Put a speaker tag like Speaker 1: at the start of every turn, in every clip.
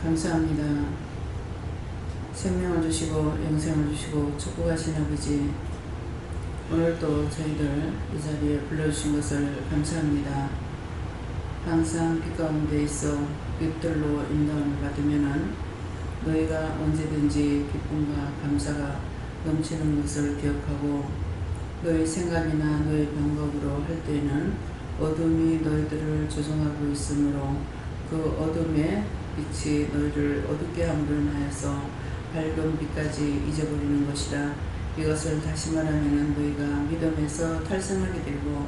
Speaker 1: 감사합니다. 생명을 주시고 영생을 주시고 축복하신 아버지, 오늘도 저희들 이 자리에 불러주신 것을 감사합니다. 항상 빛 가운데 있어 빛들로 인도함을 받으면은 너희가 언제든지 기쁨과 감사가 넘치는 것을 기억하고, 너희 생각이나 너희 방법으로 할 때에는 어둠이 너희들을 조종하고 있으므로 그 어둠의 빛이 너희를 어둡게 함으로 인하여서 밝은 빛까지 잊어버리는 것이라. 이것을 다시 말하면 너희가 믿음에서 탈선하게 되고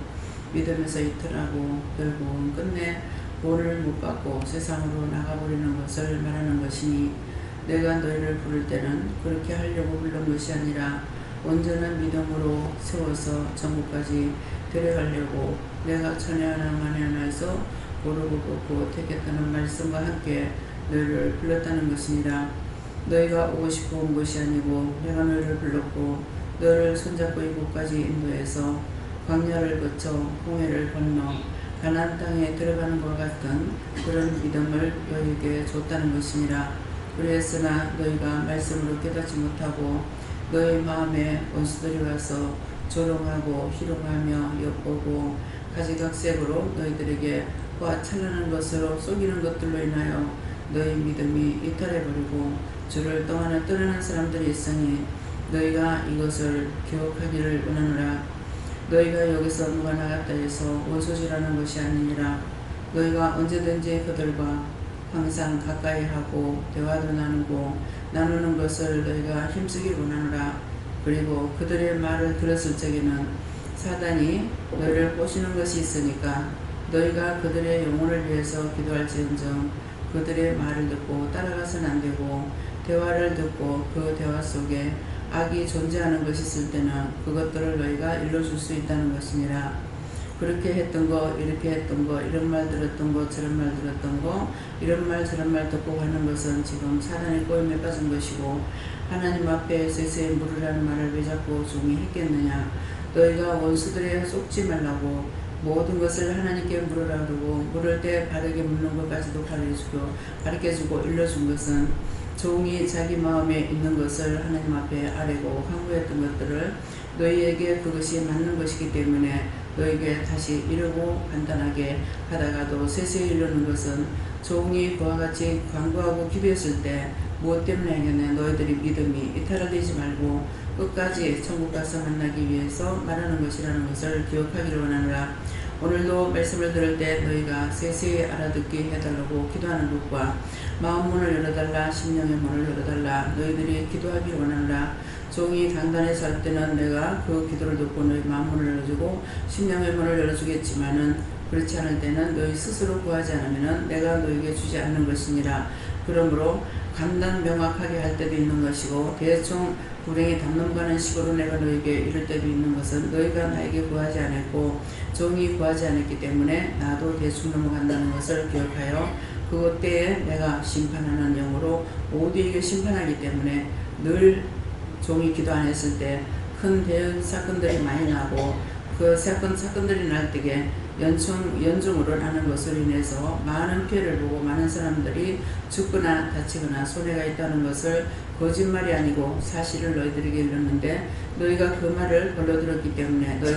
Speaker 1: 믿음에서 이탈하고 결국은 끝내 본을 못 받고 세상으로 나가버리는 것을 말하는 것이니, 내가 너희를 부를 때는 그렇게 하려고 부른 것이 아니라 온전한 믿음으로 세워서 전국까지 데려가려고 내가 천에 하나 만에 하나에서 고르고 뽑고 택했다는 말씀과 함께 너희를 불렀다는 것이니라. 너희가 오고 싶어 온 것이 아니고 내가 너희를 불렀고 너희를 손잡고 이곳까지 인도해서 광야를 거쳐 홍해를 건너 가나안 땅에 들어가는 것 같은 그런 믿음을 너희에게 줬다는 것이니라. 그랬으나 너희가 말씀으로 깨닫지 못하고 너희 마음에 원수들이 와서 조롱하고 희롱하며 엿보고 가지각색으로 너희들에게 화 찬란한 것으로 속이는 것들로 인하여 너희 믿음이 이탈해버리고 주를 떠나는 사람들이 있으니, 너희가 이것을 기억하기를 원하노라. 너희가 여기서 누가 나갔다 해서 원수질하는 것이 아니니라. 너희가 언제든지 그들과 항상 가까이 하고 대화도 나누는 것을 너희가 힘쓰기 원하노라. 그리고 그들의 말을 들었을 적에는 사단이 너희를 꼬시는 것이 있으니까 너희가 그들의 영혼을 위해서 기도할지언정 그들의 말을 듣고 따라가서는 안 되고, 대화를 듣고 그 대화 속에 악이 존재하는 것이 있을 때는 그것들을 너희가 일러줄 수 있다는 것이니라. 그렇게 했던 거, 이렇게 했던 거, 이런 말 들었던 거, 저런 말 들었던 거, 이런 말 저런 말 듣고 하는 것은 지금 사단의 꼬임에 빠진 것이고, 하나님 앞에 세세히 물으라는 말을 왜 자꾸 종이 했겠느냐. 너희가 원수들에 속지 말라고 모든 것을 하나님께 물으라 그러고, 물을 때 바르게 묻는 것까지도 가르쳐주고 일러준 것은 종이 자기 마음에 있는 것을 하나님 앞에 아뢰고 항구했던 것들을 너희에게 그것이 맞는 것이기 때문에 너희에게 다시 이르고 간단하게 하다가도 세세히 이르는 것은 종이 그와 같이 간구하고 기도했을 때 무엇 때문에 하겠냐. 너희들이 믿음이 이탈되지 말고 끝까지 천국 가서 만나기 위해서 말하는 것이라는 것을 기억하기를 원하노라. 오늘도 말씀을 들을 때 너희가 세세히 알아듣게 해달라고 기도하는 것과 마음 문을 열어달라, 심령의 문을 열어달라, 너희들이 기도하기를 원하노라. 종이 단단해서 할 때는 내가 그 기도를 듣고 너희 마음 문을 열어주고 심령의 문을 열어주겠지만은, 그렇지 않을 때는 너희 스스로 구하지 않으면 내가 너희에게 주지 않는 것이니라. 그러므로 간단 명확하게 할 때도 있는 것이고 대충 불행히 담론가는 식으로 내가 너희에게 이럴 때도 있는 것은 너희가 나에게 구하지 않았고 종이 구하지 않았기 때문에 나도 대충 넘어간다는 것을 기억하여 그것 때에 내가 심판하는 영으로 모두에게 심판하기 때문에 늘 종이 기도 안 했을 때 큰 대형 사건들이 많이 나고, 그 사건들이 날 때에 연중으로 나는 것으로 인해서 많은 피해를 보고 많은 사람들이 죽거나 다치거나 손해가 있다는 것을 거짓말이 아니고 사실을 너희들에게 일렀는데, 너희가 그 말을 걸러들었기 때문에 너희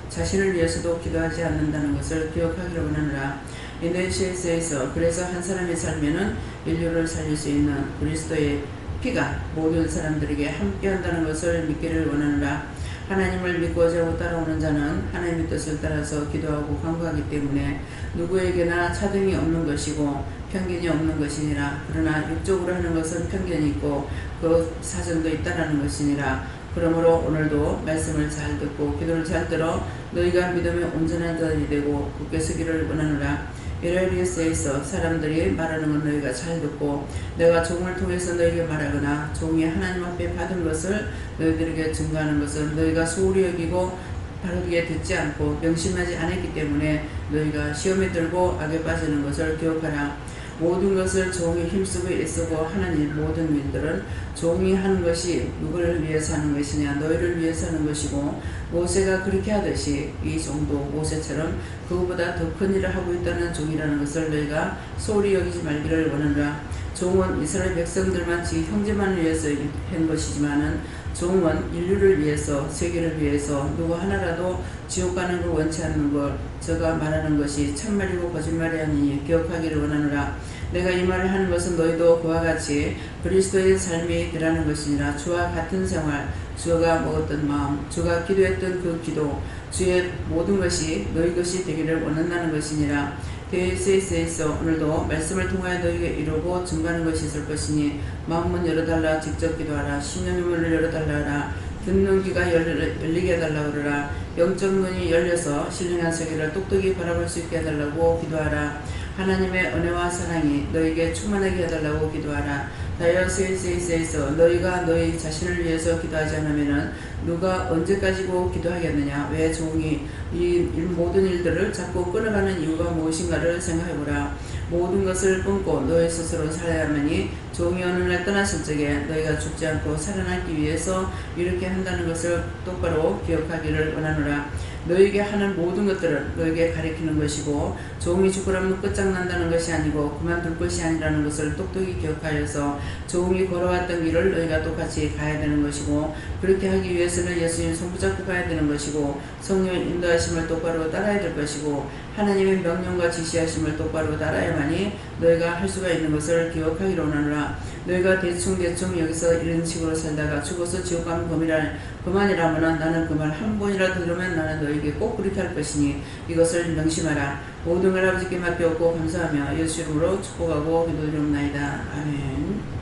Speaker 1: 자신을 위해서도 기도하지 않는다는 것을 기억하기를 원하노라. 인도네시아에서 그래서 한 사람이 살면은 인류를 살릴 수 있는 그리스도의 피가 모든 사람들에게 함께한다는 것을 믿기를 원하노라. 하나님을 믿고 자고 따라오는 자는 하나님의 뜻을 따라서 기도하고 간구하기 때문에 누구에게나 차등이 없는 것이고 편견이 없는 것이니라. 그러나 육적으로 하는 것은 편견이 있고 그 사정도 있다라는 것이니라. 그러므로 오늘도 말씀을 잘 듣고 기도를 잘 들어 너희가 믿음에 온전한 자들이 되고 굳게 서기를 원하노라. 이라리에서 사람들이 말하는 건 너희가 잘 듣고 내가 종을 통해서 너희에게 말하거나 종이 하나님 앞에 받은 것을 너희들에게 증거하는 것은 너희가 소홀히 여기고 바르게 듣지 않고 명심하지 않았기 때문에 너희가 시험에 들고 악에 빠지는 것을 기억하라. 모든 것을 종이 힘쓰고 애쓰고 하는 일 모든 일들은 종이 하는 것이 누구를 위해서 하는 것이냐 너희를 위해서 하는 것이고 모세가 그렇게 하듯이 이 종도 모세처럼 그보다 더 큰 일을 하고 있다는 종이라는 것을 너희가 소홀히 여기지 말기를 원하노라. 종은 이스라엘 백성들만 지 형제만을 위해서 한 것이지만은 종은 인류를 위해서 세계를 위해서 누구 하나라도 지옥 가는 걸 원치 않는 걸 저가 말하는 것이 참말이고 거짓말이 아니니 기억하기를 원하노라. 내가 이 말을 하는 것은 너희도 그와 같이 그리스도의 삶이 되라는 것이니라. 주와 같은 생활, 주가 먹었던 마음, 주가 기도했던 그 기도, 주의 모든 것이 너희 것이 되기를 원한다는 것이니라. 데이세이스에서 오늘도 말씀을 통하여 너희에게 이루고 증거하는 것이 있을 것이니 마음문 열어달라. 직접 기도하라. 심령의 문을 열어달라 하라. 듣는 귀가 열리게 해달라 그러라. 영적 눈이 열려서 신령한 세계를 똑똑히 바라볼 수 있게 해달라고 기도하라. 하나님의 은혜와 사랑이 너에게 충만하게 해달라고 기도하라. 다이어세이스에서 너희가 너희 자신을 위해서 기도하지 않으면 누가 언제까지고 기도하겠느냐. 왜 종이 이 모든 일들을 자꾸 끊어가는 이유가 무엇인가를 생각해보라. 모든 것을 끊고 너희 스스로 살아야하니 종이 어느 날 떠났을 적에 너희가 죽지 않고 살아남기 위해서 이렇게 한다는 것을 똑바로 기억하기를 원하노라. 너희에게 하는 모든 것들은 너희에게 가리키는 것이고 종이 죽으라면 끝장난다는 것이 아니고 그만둘 것이 아니라는 것을 똑똑히 기억하여서 종이 걸어왔던 길을 너희가 똑같이 가야 되는 것이고 그렇게 하기 위해서는 예수님 손붙잡고 가야 되는 것이고 성령의 인도하심을 똑바로 따라야 될 것이고 하나님의 명령과 지시하심을 똑바로 따라야만이 너희가 할 수가 있는 것을 기억하기로 원하노라. 너희가 대충 여기서 이런 식으로 살다가 죽어서 지옥 가면 그만이라면 나는 그 말 한 번이라도 들으면 나는 너희에게 꼭 그렇게 할 것이니 이것을 명심하라. 모든 걸 아버지께 맡겨오고 감사하며 예수 이름으로 축복하고 기도드리옵나이다. 아멘.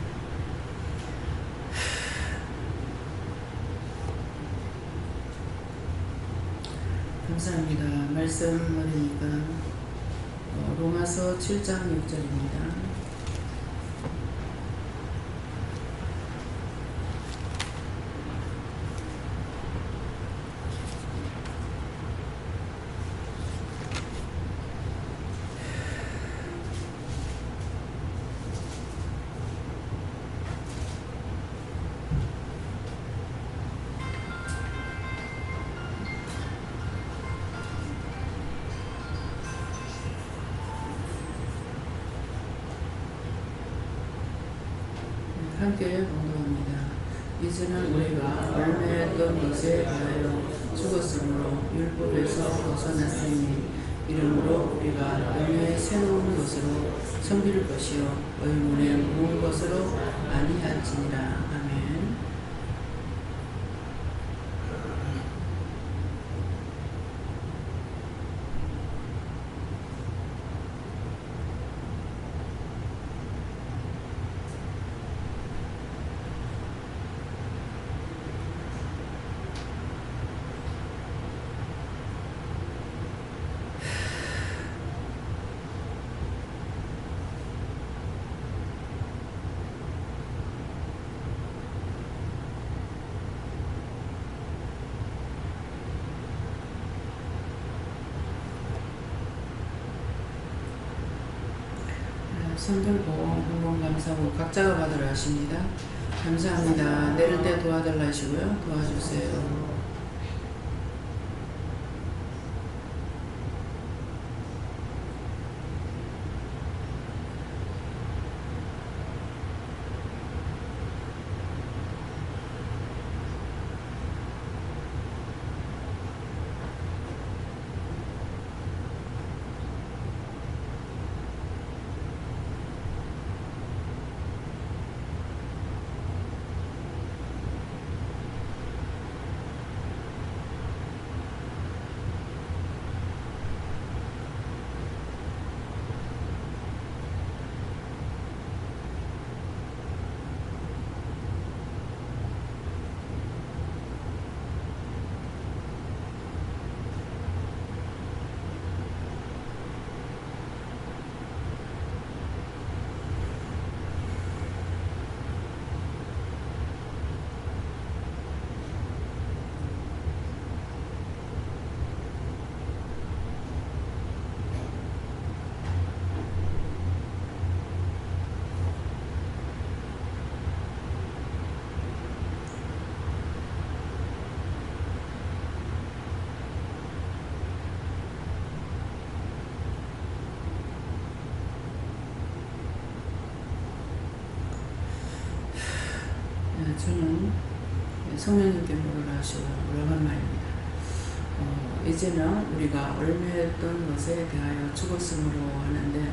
Speaker 1: 감사합니다. 말씀 어디니까 로마서 7장 6절입니다. 함께 공동합니다. 이제는 우리가 얽매였던 것에 대하여 죽었으므로 율법에서 벗어났으니 이러므로 우리가 영의 새로운 것으로 섬길 것이요 의문의 모은 것으로 아니할지니라. 아멘. 손 들고 한번 감사하고 각자가 받으라 하십니다. 감사합니다. 내릴 때 도와달라 하시고요. 도와주세요. 성령님께 물으라 하시고 라는 말입니다. 이제는 우리가 얽매였던 것에 대하여 죽었으므로 하는데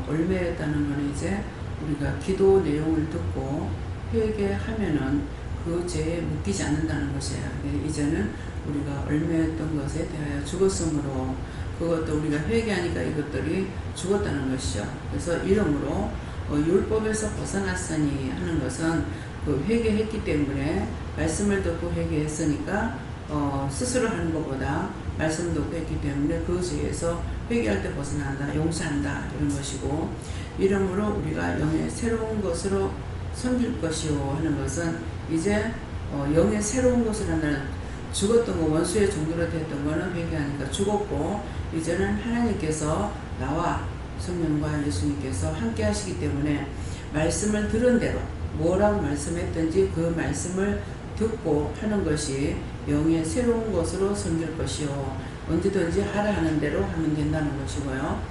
Speaker 1: 얽매였다는 것은 이제 우리가 기도 내용을 듣고 회개하면은 그 죄에 묶이지 않는다는 것이에요. 이제는 우리가 얽매였던 것에 대하여 죽었으므로 그것도 우리가 회개하니까 이것들이 죽었다는 것이죠. 그래서 이러므로 율법에서 벗어났으니 하는 것은 그 회개했기 때문에 말씀을 듣고 회개했으니까 스스로 하는 것보다 말씀 듣고 했기 때문에 그 죄에서 회개할 때 벗어난다, 용서한다 이런 것이고 이러므로 우리가 영의 새로운 것으로 섬길 것이요 하는 것은 이제 영의 새로운 것을 한다는 죽었던 거 원수의 종교로 됐던 거는 회개하니까 죽었고 이제는 하나님께서 나와 성령과 예수님께서 함께 하시기 때문에 말씀을 들은 대로 뭐라고 말씀했든지 그 말씀을 듣고 하는 것이 영의 새로운 것으로 섬길 것이요 언제든지 하라 하는 대로 하면 된다는 것이고요.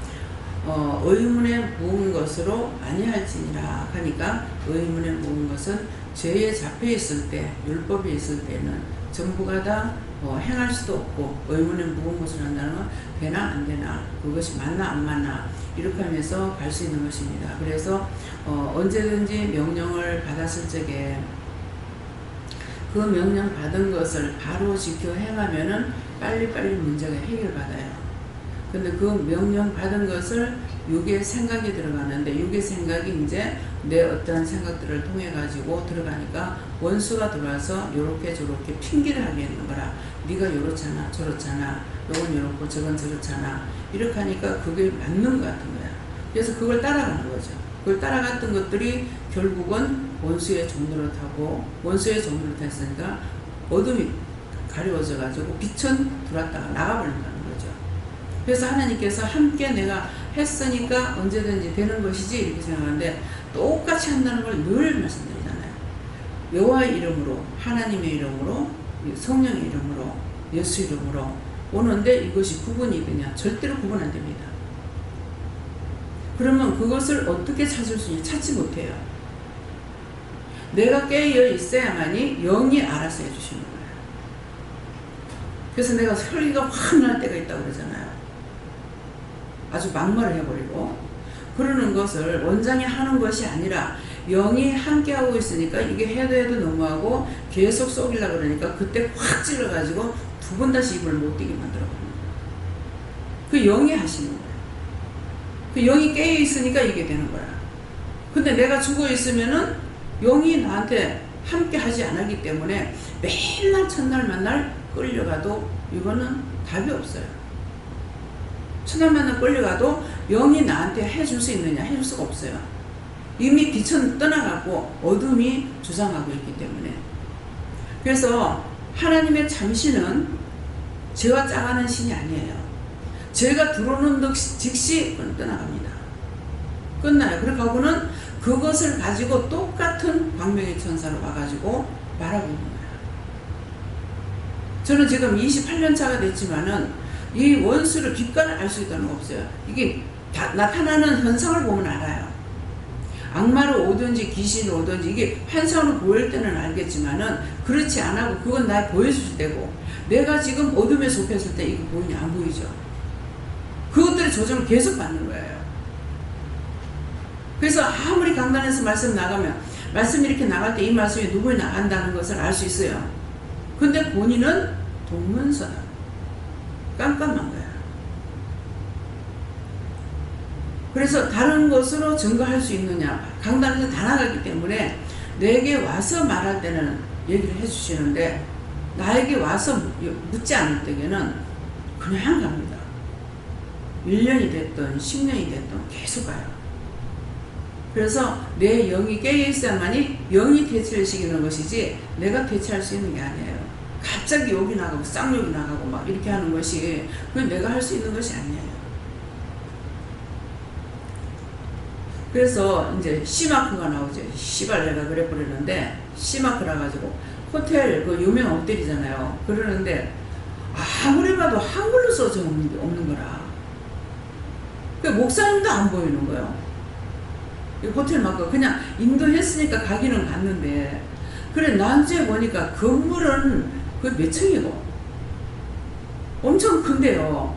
Speaker 1: 의문에 모은 것으로 아니할지니라 하니까 의문에 모은 것은 죄에 잡혀 있을 때 율법이 있을 때는 전부가 다 행할 수도 없고 의문에 모은 것을 한다는 건 되나 안 되나 그것이 맞나 안 맞나 이렇게 하면서 갈 수 있는 것입니다. 그래서 언제든지 명령을 받았을 적에 그 명령 받은 것을 바로 지켜 행하면은 빨리빨리 문제가 해결받아요. 근데 그 명령 받은 것을 육의 생각이 들어가는데 육의 생각이 이제 내 어떠한 생각들을 통해 가지고 들어가니까 원수가 들어와서 요렇게 저렇게 핑계를 하게 있는 거라. 네가 요렇잖아 저렇잖아 요건 요렇고 저건 저렇잖아 이렇게 하니까 그게 맞는 것 같은 거야. 그래서 그걸 따라가는 거죠. 그걸 따라갔던 것들이 결국은 원수의 종로를 타고 원수의 종로를 탔으니까 어둠이 가려워져 가지고 빛은 들어왔다가 나가버린다는 거죠. 그래서 하나님께서 함께 내가 했으니까 언제든지 되는 것이지 이렇게 생각하는데 똑같이 한다는 걸 늘 말씀드리잖아요. 여호와의 이름으로 하나님의 이름으로 성령의 이름으로 예수 이름으로 오는데 이것이 구분이 되냐? 절대로 구분 안 됩니다. 그러면 그것을 어떻게 찾을 수 있냐? 찾지 못해요. 내가 깨어 있어야만이 영이 알아서 해주시는 거예요. 그래서 내가 혈기가 확 날 때가 있다고 그러잖아요. 아주 막말을 해버리고 그러는 것을 원장이 하는 것이 아니라 영이 함께하고 있으니까 이게 해도 너무하고 계속 쏘기려고 그러니까 그때 확 찔러가지고 두 번 다시 입을 못 뛰게 만들어버립니다. 그 영이 하시는 거예요. 그 영이 깨어있으니까 이게 되는 거야. 근데 내가 죽어있으면은 영이 나한테 함께 하지 않았기 때문에 맨날 첫날 만날 끌려가도 이거는 답이 없어요. 첫날 만날 끌려가도 영이 나한테 해줄 수 있느냐? 해줄 수가 없어요. 이미 빛은 떠나가고 어둠이 주장하고 있기 때문에. 그래서 하나님의 잠시는 죄와 짜가는 신이 아니에요. 죄가 들어오는 즉시 떠나갑니다. 끝나요. 그래가고는 그것을 가지고 똑같은 광명의 천사로 와가지고 말하고 있는 거예요. 저는 지금 28년 차가 됐지만은 이 원수를 빛깔을 알 수 있다는 거 없어요. 이게 나타나는 현상을 보면 알아요. 악마로 오든지 귀신으로 오든지 이게 환상으로 보일 때는 알겠지만은 그렇지 않아고 그건 날 보여줄 때고 내가 지금 어둠에 좁혔을 때 이거 보이냐? 안 보이죠. 그것들의 조정을 계속 받는 거예요. 그래서 아무리 강단에서 말씀 나가면 말씀이 이렇게 나갈 때 이 말씀이 누구에 나간다는 것을 알 수 있어요. 근데 본인은 동문서다. 깜깜한 거야. 그래서 다른 것으로 증거할 수 있느냐. 강단에서 다 나가기 때문에 내게 와서 말할 때는 얘기를 해주시는데 나에게 와서 묻지 않을 때에는 그냥 갑니다. 1년이 됐든 10년이 됐든 계속 가요. 그래서 내 영이 깨어있어야만이 영이 대체를 시키는 것이지 내가 대체할 수 있는 게 아니에요. 갑자기 욕이 나가고 쌍욕이 나가고 막 이렇게 하는 것이 그건 내가 할 수 있는 것이 아니에요. 그래서 이제 C마크가 나오죠. 씨발 내가 그래 버리는데 C마크라 가지고 호텔 그 유명 호텔이잖아요. 그러는데 아무리 봐도 한글로 써져 없는 거라. 그 목사님도 안 보이는 거예요. 호텔 마크 그냥 인도했으니까 가기는 갔는데 그래 나중에 보니까 건물은 그 몇 층이고 엄청 큰데요.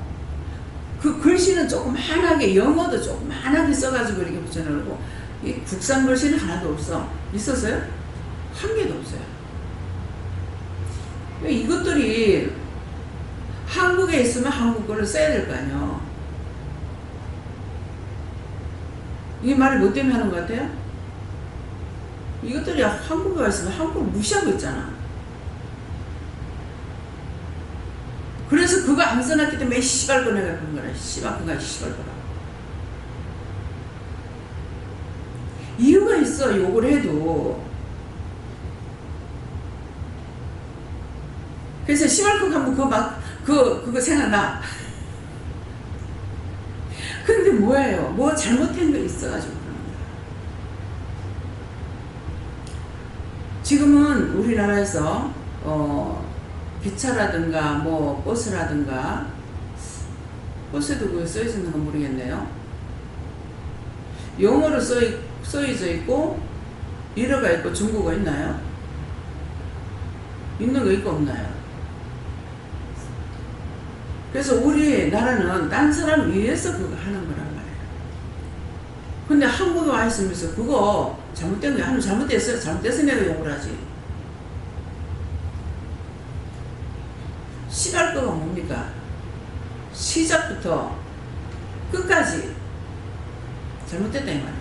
Speaker 1: 그 글씨는 조그만하게 영어도 조그만하게 써가지고 이렇게 붙여놓고 이 국산 글씨는 하나도 없어. 있었어요? 한 개도 없어요. 이것들이 한국에 있으면 한국 거를 써야 될 거 아니에요. 이게 말을 뭐 때문에 하는 것 같아요? 이것들이 한국에 와 있으면 한국을 무시하고 있잖아. 그래서 그거 안 써놨기 때문에 씨발 꺼내가 그런 거라. 씨발 그가 씨발 거라. 이유가 있어. 욕을 해도. 그래서 씨발 거 하면 그거 생각나. 근데 뭐예요? 뭐 잘못된 거 있어가지고 그러는 거야. 지금은 우리나라에서 기차라든가 뭐 버스라든가 버스에도 그거 써있는 건 모르겠네요. 영어로 써있어 있고 일어가 있고 중국어 있나요? 있는 거 있고 없나요? 그래서 우리나라는 딴 사람 위해서 그거 하는 거란 말이에요. 근데 한국에 와 있으면서 그거 잘못된 거야. 하면 잘못됐어요. 잘못됐으면 내가 욕을 하지. 시갈 거가 뭡니까? 시작부터 끝까지 잘못됐다 이 말이에요.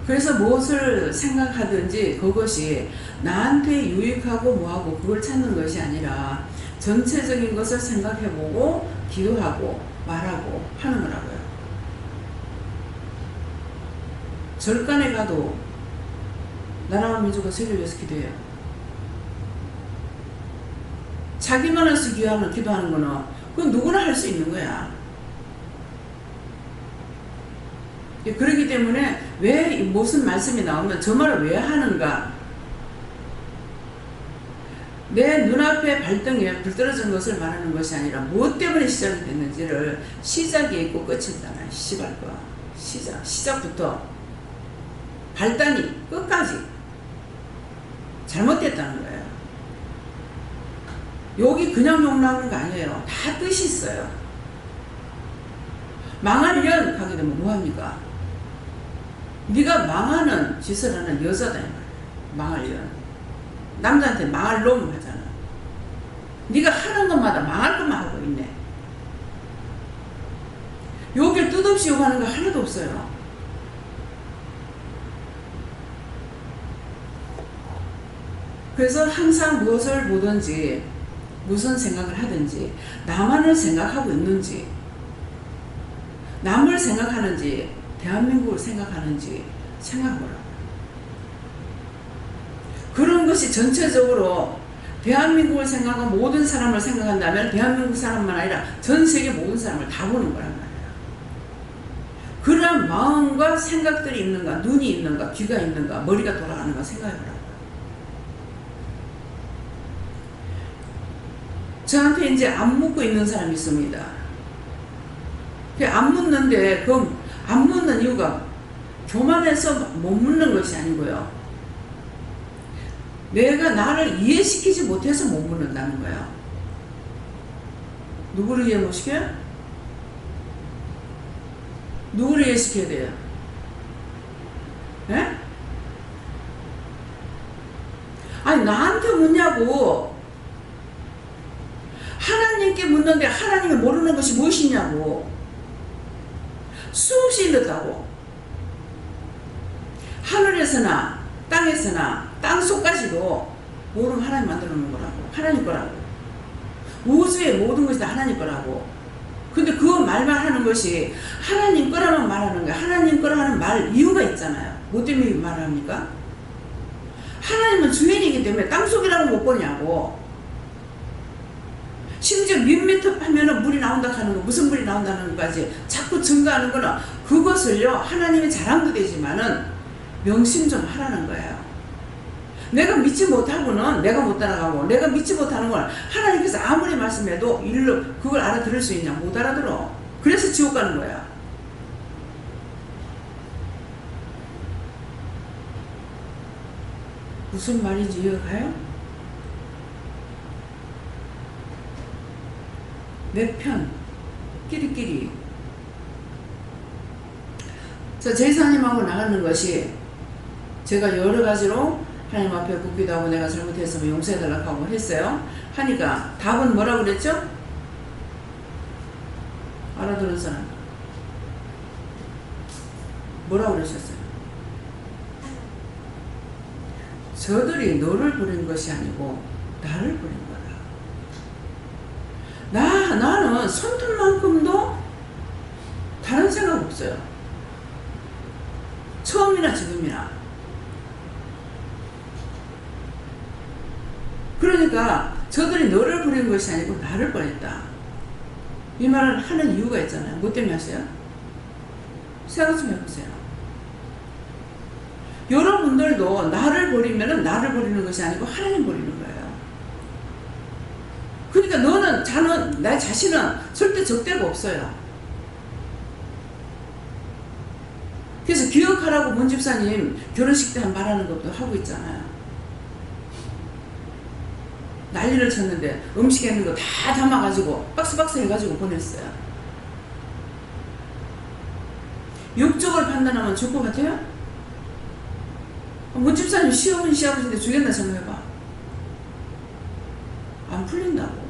Speaker 1: 그래서 무엇을 생각하든지 그것이 나한테 유익하고 뭐하고 그걸 찾는 것이 아니라 전체적인 것을 생각해보고 기도하고 말하고 하는 거라고요. 절간에 가도 나라와 민족과 세계를 위해서 기도해요. 자기만을 위해서 기도하는 거는 그건 누구나 할 수 있는 거야. 그렇기 때문에 왜 무슨 말씀이 나오면 저 말을 왜 하는가? 내 눈앞에 발등에 불 떨어진 것을 말하는 것이 아니라 무엇 때문에 시작이 됐는지를 시작이 있고 끝이 있잖아요. 시발과 시작부터 발단이 끝까지 잘못됐다는 거예요. 여기 그냥 욕 나오는 거 아니에요. 다 뜻이 있어요. 망하려면 가게 되면 뭐합니까? 네가 망하는 짓을 하는 여자다 이 말이야. 망하려면 남자한테 망할 놈 하잖아. 네가 하는 것마다 망할 것만 하고 있네. 욕을 뜻없이 욕하는 거 하나도 없어요. 그래서 항상 무엇을 보든지 무슨 생각을 하든지 나만을 생각하고 있는지 남을 생각하는지 대한민국을 생각하는지 생각해보라. 그런 것이 전체적으로 대한민국을 생각하고 모든 사람을 생각한다면 대한민국 사람만 아니라 전 세계 모든 사람을 다 보는 거란 말이에요. 그러한 마음과 생각들이 있는가, 눈이 있는가, 귀가 있는가, 머리가 돌아가는가 생각해보라. 저한테 이제 안 묻고 있는 사람이 있습니다. 안 묻는데 그 안 묻는 이유가 교만해서 못 묻는 것이 아니고요. 내가 나를 이해시키지 못해서 못 묻는다는 거예요. 누구를 이해 못 시켜요? 누구를 이해시켜야 돼요? 예? 아니 나한테 묻냐고. 하나님께 묻는데 하나님이 모르는 것이 무엇이냐고. 수없이 일렀다고. 하늘에서나 땅에서나 땅속까지도 모르는 하나님 만들어 놓은 거라고. 하나님 거라고. 우주의 모든 것이 다 하나님 거라고. 근데 그 말만 하는 것이 하나님 거라만 말하는 거야. 하나님 거라 하는 말 이유가 있잖아요. 뭐 때문에 말을 합니까? 하나님은 주인이기 때문에 땅속이라고 못 보냐고. 심지어 몇 미터 하면은 물이 나온다 하는 거, 무슨 물이 나온다는 것까지 자꾸 증거하는 거는 그것을요, 하나님의 자랑도 되지만은 명심 좀 하라는 거예요. 내가 믿지 못하고는 내가 못 따라가고, 내가 믿지 못하는 건 하나님께서 아무리 말씀해도 일로 그걸 알아들을 수 있냐? 못 알아들어. 그래서 지옥 가는 거야. 무슨 말인지 이해가 가요? 내 편, 끼리끼리. 자, 제사님하고 나가는 것이 제가 여러 가지로 하나님 앞에 묻기도 하고 내가 잘못했으면 용서해달라고 하고 했어요. 하니까 답은 뭐라고 그랬죠? 알아들은 사람 뭐라고 그러셨어요? 저들이 너를 버린 것이 아니고 나를 버린 거다. 나는 손톱만큼도 다른 생각 없어요. 처음이나 지금이나. 그러니까 저들이 너를 버린 것이 아니고 나를 버렸다. 이 말을 하는 이유가 있잖아요. 뭐 때문에 하세요? 생각 좀 해보세요. 여러분들도 나를 버리면은 나를 버리는 것이 아니고 하나님 버리는 거예요. 그러니까 너는 내 자신은 절대 적대가 없어요. 그래서 기억하라고 문 집사님 결혼식 때 말하는 것도 하고 있잖아요. 난리를 쳤는데 음식에 있는 거 다 담아가지고 박스 해가지고 보냈어요. 육적을 판단하면 줄 것 같아요? 문 집사님 시어머니 시아버지인데 주겠나 생각해봐. 안 풀린다고.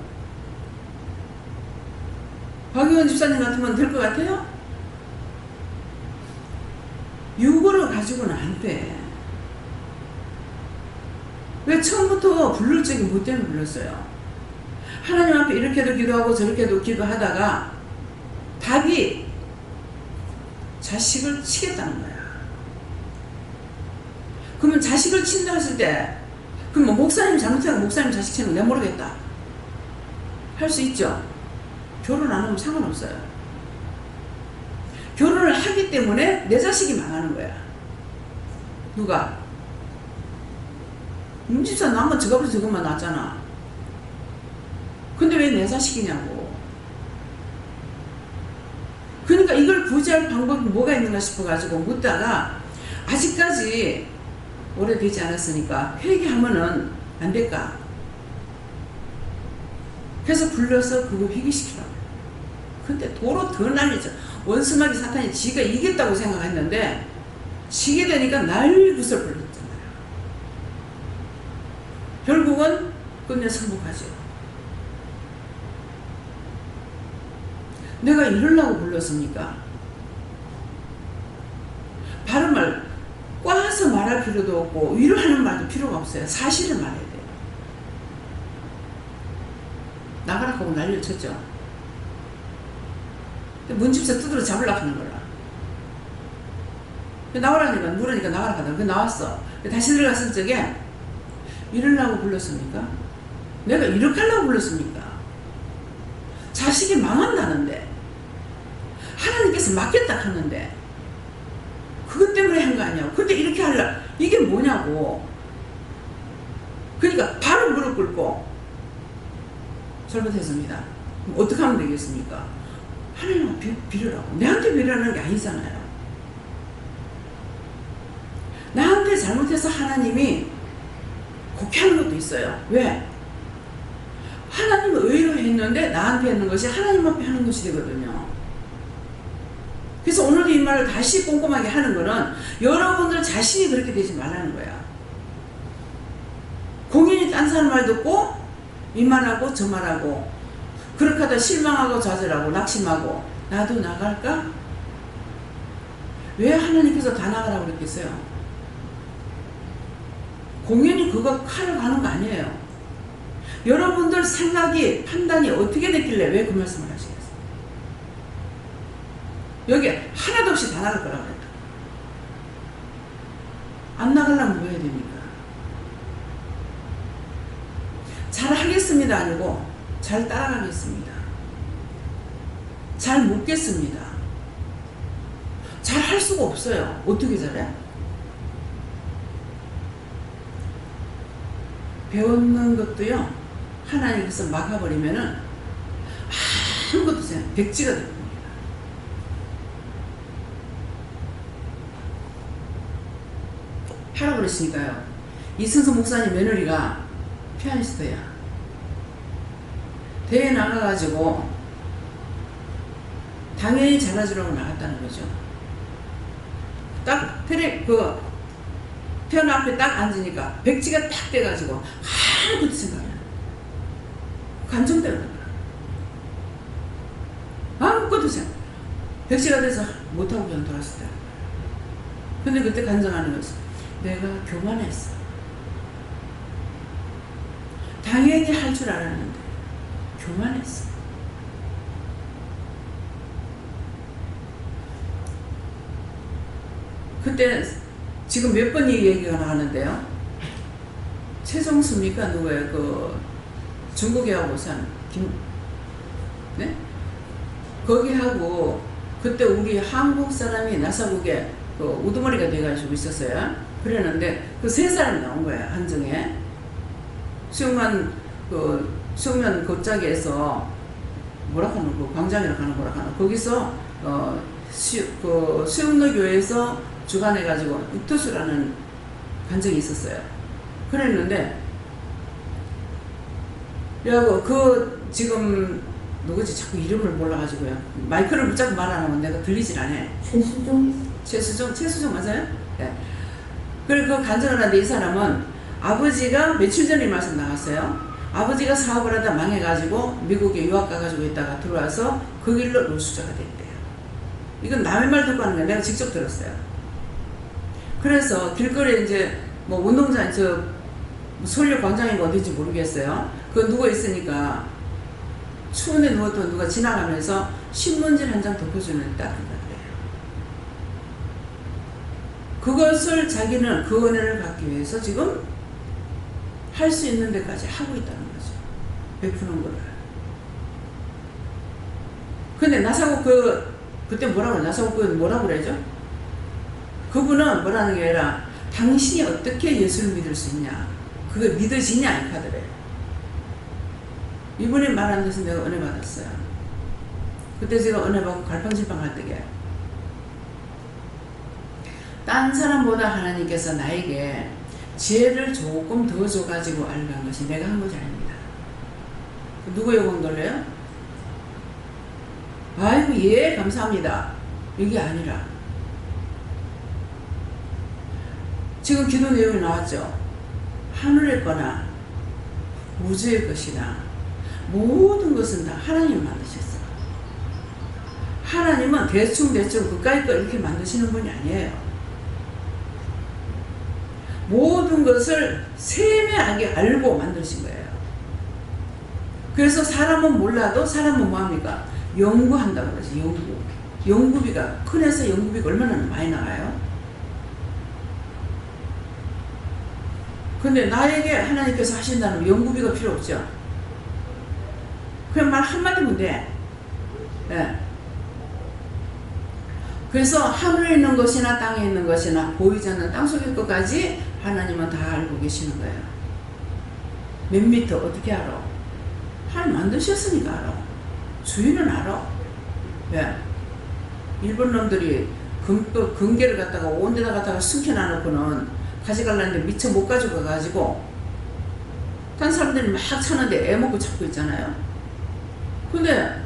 Speaker 1: 박의원 집사님 같으면 될 것 같아요? 육어를 가지고는 안 돼. 왜 처음부터 부를 적이 뭐 때문에 불렀어요? 하나님 앞에 이렇게도 기도하고 저렇게도 기도하다가 답이 자식을 치겠다는 거야. 그러면 자식을 친다 했을 때 그럼 뭐 목사님 잘못해서 목사님 자식 치는 거 내가 모르겠다 할 수 있죠. 결혼 안 하면 상관없어요. 결혼을 하기 때문에 내 자식이 망하는 거야. 누가? 집사 나만 저거보다 저것만 낫잖아. 근데 왜 내 자식이냐고. 그러니까 이걸 구제할 방법이 뭐가 있는가 싶어가지고 묻다가 아직까지 오래되지 않았으니까 회개하면은 안 될까? 그래서 불러서 그거 회개시키라고. 근데 도로 더 난리죠. 원수마귀 사탄이 지가 이겼다고 생각했는데 지게 되니까 날붓을 불렀잖아요. 결국은 끝내 승복하죠. 내가 이러려고 불렀습니까? 바른 말 꽈서 말할 필요도 없고 위로하는 말도 필요가 없어요. 사실을 말해야 돼요. 나가라고 하고 난리를 쳤죠. 문집사 두드러 잡으려고 하는 거라. 나오라니까 물으니까 나가라 하더라. 그 나왔어. 다시 들어갔을 적에 이러려고 불렀습니까? 내가 이렇게 하려고 불렀습니까? 자식이 망한다는데 하나님께서 맡겠다 하는데 그것 때문에 한 거 아니야. 근데 이렇게 하려 이게 뭐냐고. 그러니까 바로 무릎 꿇고 잘못했습니다. 그럼 어떻게 하면 되겠습니까? 하나님은 빌으라고. 내한테 빌으라는 게 아니잖아요. 나한테 잘못해서 하나님이 곡해 하는 것도 있어요. 왜? 하나님은 의로 했는데 나한테 했는 것이 하나님 앞에 하는 것이 되거든요. 그래서 오늘도 이 말을 다시 꼼꼼하게 하는 거는 여러분들 자신이 그렇게 되지 말라는 거야. 공연히 딴 사람 말 듣고 이 말하고 저 말하고 그렇게 하다 실망하고 좌절하고 낙심하고 나도 나갈까? 왜 하나님께서 다 나가라고 그랬겠어요? 공연히 그거 하러 가는 거 아니에요. 여러분들 생각이 판단이 어떻게 됐길래 왜 그 말씀을 하시겠어요? 여기 하나도 없이 다 나갈 거라고 했다. 안 나가려면 뭐 해야 됩니까? 잘 하겠습니다 아니고 잘 따라가겠습니다. 잘 묻겠습니다. 잘 할 수가 없어요. 어떻게 잘해? 배우는 것도요, 하나님께서 막아버리면은 아무것도 생각, 백지가 됩니다. 하라고 그러시니까요. 이승수 목사님 며느리가 피아니스트야. 대회 나가가지고 당연히 잘라주라고 나갔다는 거죠. 딱 피아노 앞에 딱 앉으니까 백지가 딱 돼가지고 아무것도 생각이 안 나. 감정 때문에 아무것도 생각. 백지가 돼서 못하고 그냥 돌았을 때. 근데 그때 간증하는 것은 내가 교만했어. 당연히 할 줄 알았는데 교만했어. 그때 지금 몇 번 이 얘기가 나가는데요. 최정수입니까? 누구예요? 그 중국에 하고 산 네? 거기하고 그때 우리 한국 사람이 나사국에 그 우두머리가 돼가지고 있었어요. 그랬는데 그 세 사람이 나온 거야. 한정에 수영만 그 짝에서 뭐라 하는 그 광장이라고 하는 뭐라 하는 거기서 그 수영로 교회에서 주관해가지고 육토수라는 간증이 있었어요. 그랬는데 그래갖고 그 지금 누구지 자꾸 이름을 몰라가지고요. 마이크를 붙잡고 말 안 하면 내가 들리질 않아. 최수종 맞아요? 네. 그리고 그 간증을 하는데 이 사람은 아버지가 며칠 전에 말씀 나갔어요. 아버지가 사업을 하다 망해가지고 미국에 유학 가가지고 있다가 들어와서 그 길로 노숙자가 됐대요. 이건 남의 말 듣고 하는 거야. 내가 직접 들었어요. 그래서 길거리에 이제 뭐 운동장 서울역 광장인가 어딘지 모르겠어요. 그 누워 있으니까 추운데 누웠던 누가 지나가면서 신문지를 한 장 덮어주는 딱 그거예요. 그것을 자기는 그 은혜를 받기 위해서 지금 할 수 있는 데까지 하고 있다는 거죠. 베푸는 거를. 근데 나사국 그때 나사국 뭐라고 그러죠? 그분은 뭐라는 게 아니라 당신이 어떻게 예수를 믿을 수 있냐, 그거 믿어지냐 이 카드래요. 이분이 말한 데서 내가 은혜 받았어요. 그때 제가 은혜 받고 갈팡질팡 할 때게 딴 사람보다 하나님께서 나에게 지혜를 조금 더 줘가지고 알간 것이 내가 한 것이 아닙니다. 누구 요금 돌려요? 아이고 예 감사합니다. 이게 아니라 지금 기도 내용이 나왔죠. 하늘의 거나 우주의 것이나 모든 것은 다 하나님이 만드셨어요. 하나님은 대충 그까이 거 이렇게 만드시는 분이 아니에요. 모든 것을 세밀하게 알고 만드신 거예요. 그래서 사람은 몰라도 사람은 뭐합니까? 연구한다고 그러지. 연구비가 큰 회사 연구비가 얼마나 많이 나가요? 근데 나에게 하나님께서 하신다는 연구비가 필요 없죠. 그냥 말 한마디면 돼. 네. 그래서 하늘에 있는 것이나 땅에 있는 것이나 보이지 않는 땅속의 것까지 하나님은 다 알고 계시는 거예요. 몇 미터 어떻게 알아? 하나님 만드셨으니까 알아. 주인은 알아. 왜? 일본 놈들이 금괴를 갖다가 온 데다 갖다가 숨겨놔놓고는 가져가려는데 미처 못 가져가가지고 딴 사람들이 막 찾는데 애먹고 찾고 있잖아요. 근데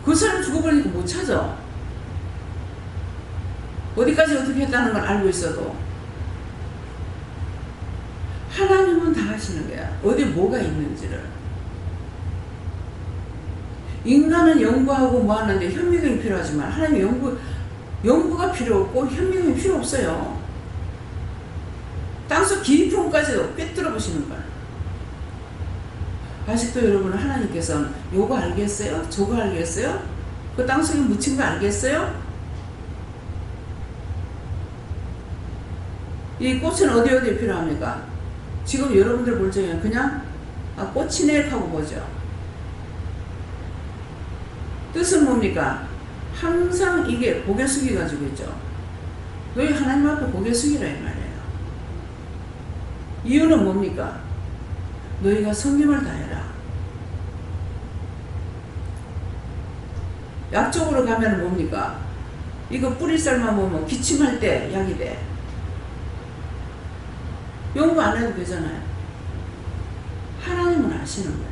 Speaker 1: 그 사람 죽어버리니까 못 찾아. 어디까지 어떻게 했다는 걸 알고 있어도 하나님은 다 하시는 거야. 어디 뭐가 있는지를. 인간은 연구하고 뭐 하는데 현미경이 필요하지만 하나님 연구가 필요 없고 현미경이 필요 없어요. 땅속 깊은 곳까지도 꿰뚫어 보시는 거야. 아직도 여러분은 하나님께서 요거 알겠어요? 저거 알겠어요? 그 땅속에 묻힌 거 알겠어요? 이 꽃은 어디에 필요합니까? 지금 여러분들 볼 적에는 그냥 꽃이네 하고 보죠. 뜻은 뭡니까? 항상 이게 고개 숙이 가지고 있죠. 너희 하나님 앞에 고개 숙이라 이 말이에요. 이유는 뭡니까? 너희가 성김을 다해라. 약적으로 가면 뭡니까? 이거 뿌리 삶아 먹으면 기침할 때 약이 돼. 연구 안 해도 되잖아요. 하나님은 아시는 거예요.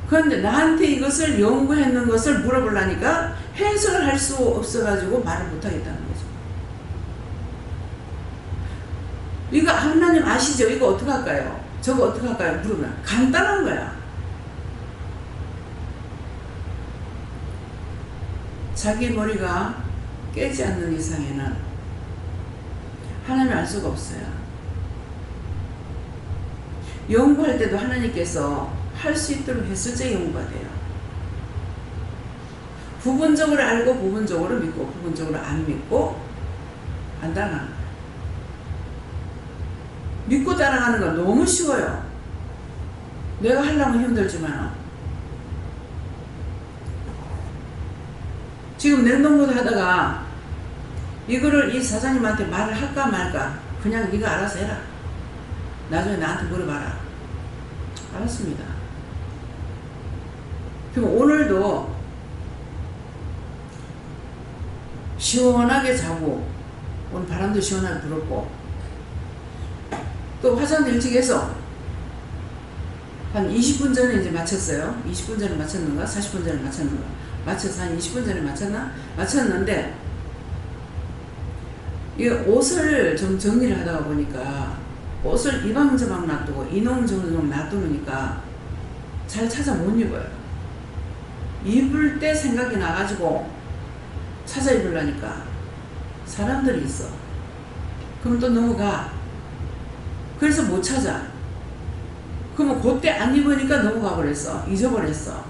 Speaker 1: 그런데 나한테 이것을 연구했는 것을 물어보려니까 해석을 할 수 없어가지고 말을 못하겠다는 거죠. 이거 하나님 아시죠? 이거 어떻게 할까요? 저거 어떻게 할까요? 물으면 간단한 거야. 자기 머리가 깨지 않는 이상에는 하나님을 알 수가 없어요. 연구할 때도 하나님께서 할 수 있도록 했을 때 연구가 돼요. 부분적으로 알고 부분적으로 믿고 부분적으로 안 믿고 안 따라가는 거예요. 믿고 따라가는 건 너무 쉬워요. 내가 하려면 힘들지만 지금 냉동고도 하다가 이거를 이 사장님한테 말을 할까 말까 그냥 네가 알아서 해라. 나중에 나한테 물어봐라. 알았습니다. 그럼 오늘도 시원하게 자고 오늘 바람도 시원하게 불었고 또 화장도 일찍 해서 한 20분 전에 이제 마쳤어요. 20분 전에 마쳤는가? 40분 전에 마쳤는가? 맞춰서 한 20분 전에 마쳤나? 마쳤는데 이 옷을 좀 정리를 하다가 보니까 옷을 이방저방 놔두고 이농저농 놔두니까 잘 찾아 못 입어요. 입을 때 생각이 나가지고 찾아 입으려니까 사람들이 있어. 그럼 또 넘어가. 그래서 못 찾아. 그러면 그때 안 입으니까 넘어가 버렸어. 잊어버렸어.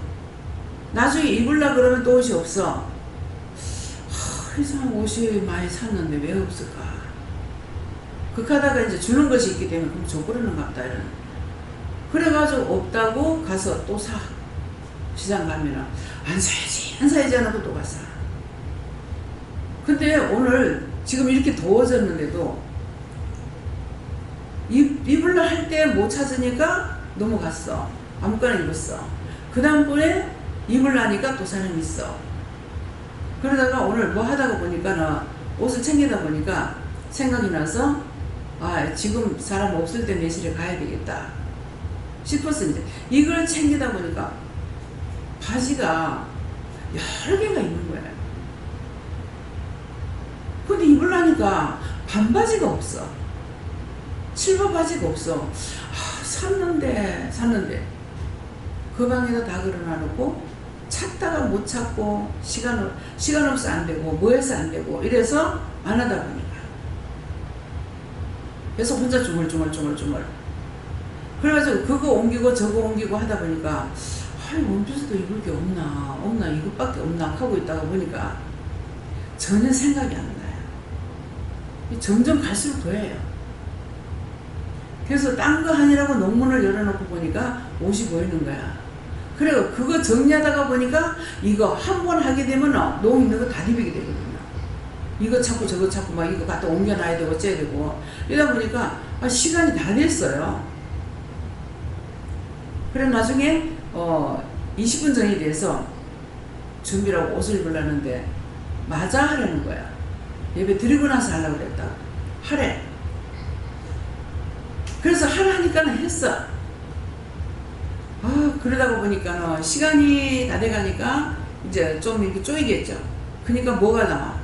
Speaker 1: 나중에 입으려고 그러면 또 옷이 없어. 이상한 옷이 많이 샀는데 왜 없을까? 극하다가 이제 주는 것이 있기 때문에 그럼 저 그러는가 보다 이런. 그래가지고 없다고 가서 또 사. 시장 가면은 안 사야지 하고 또 가서. 근데 오늘 지금 이렇게 더워졌는데도 입으려 할 때 못 찾으니까 넘어갔어. 아무거나 입었어. 그 다음번에 입으려니까 또 사람이 있어. 그러다가 오늘 뭐 하다가 보니까는 옷을 챙기다 보니까 생각이 나서 지금 사람 없을 때 매실에 가야 되겠다 싶었어. 이제 이걸 챙기다 보니까 바지가 여러 개가 있는 거야. 근데 입으려니까 반바지가 없어. 실버 바지가 없어. 샀는데 그 방에다 다 걸어놔놓고 찾다가 못 찾고 시간 없어 안 되고 뭐 해서 안 되고 이래서 안 하다 보니까 그래서 혼자 중얼중얼 그래가지고 그거 옮기고 저거 옮기고 하다 보니까 원피스도 입을 게 없나 이것밖에 없나 하고 있다가 보니까 전혀 생각이 안 나요. 점점 갈수록 더해요. 그래서 딴 거 하느라고 논문을 열어놓고 보니까 옷이 보이는 거야. 그리고 그거 정리하다가 보니까 이거 한 번 하게 되면 너무 있는 거 다 뒤비게 되거든요. 이거 찾고 저거 찾고 막 이거 갖다 옮겨놔야 되고 째야 되고 이러다 보니까 시간이 다 됐어요. 그래 나중에 20분 전이 돼서 준비를 하고 옷을 입으려는데 맞아 하라는 거야. 예배 드리고 나서 하려고 그랬다. 하래. 그래서 하라니까 했어. 그러다가 보니까 시간이 다 돼가니까 이제 좀 이렇게 쪼이겠죠. 그러니까 뭐가 나와?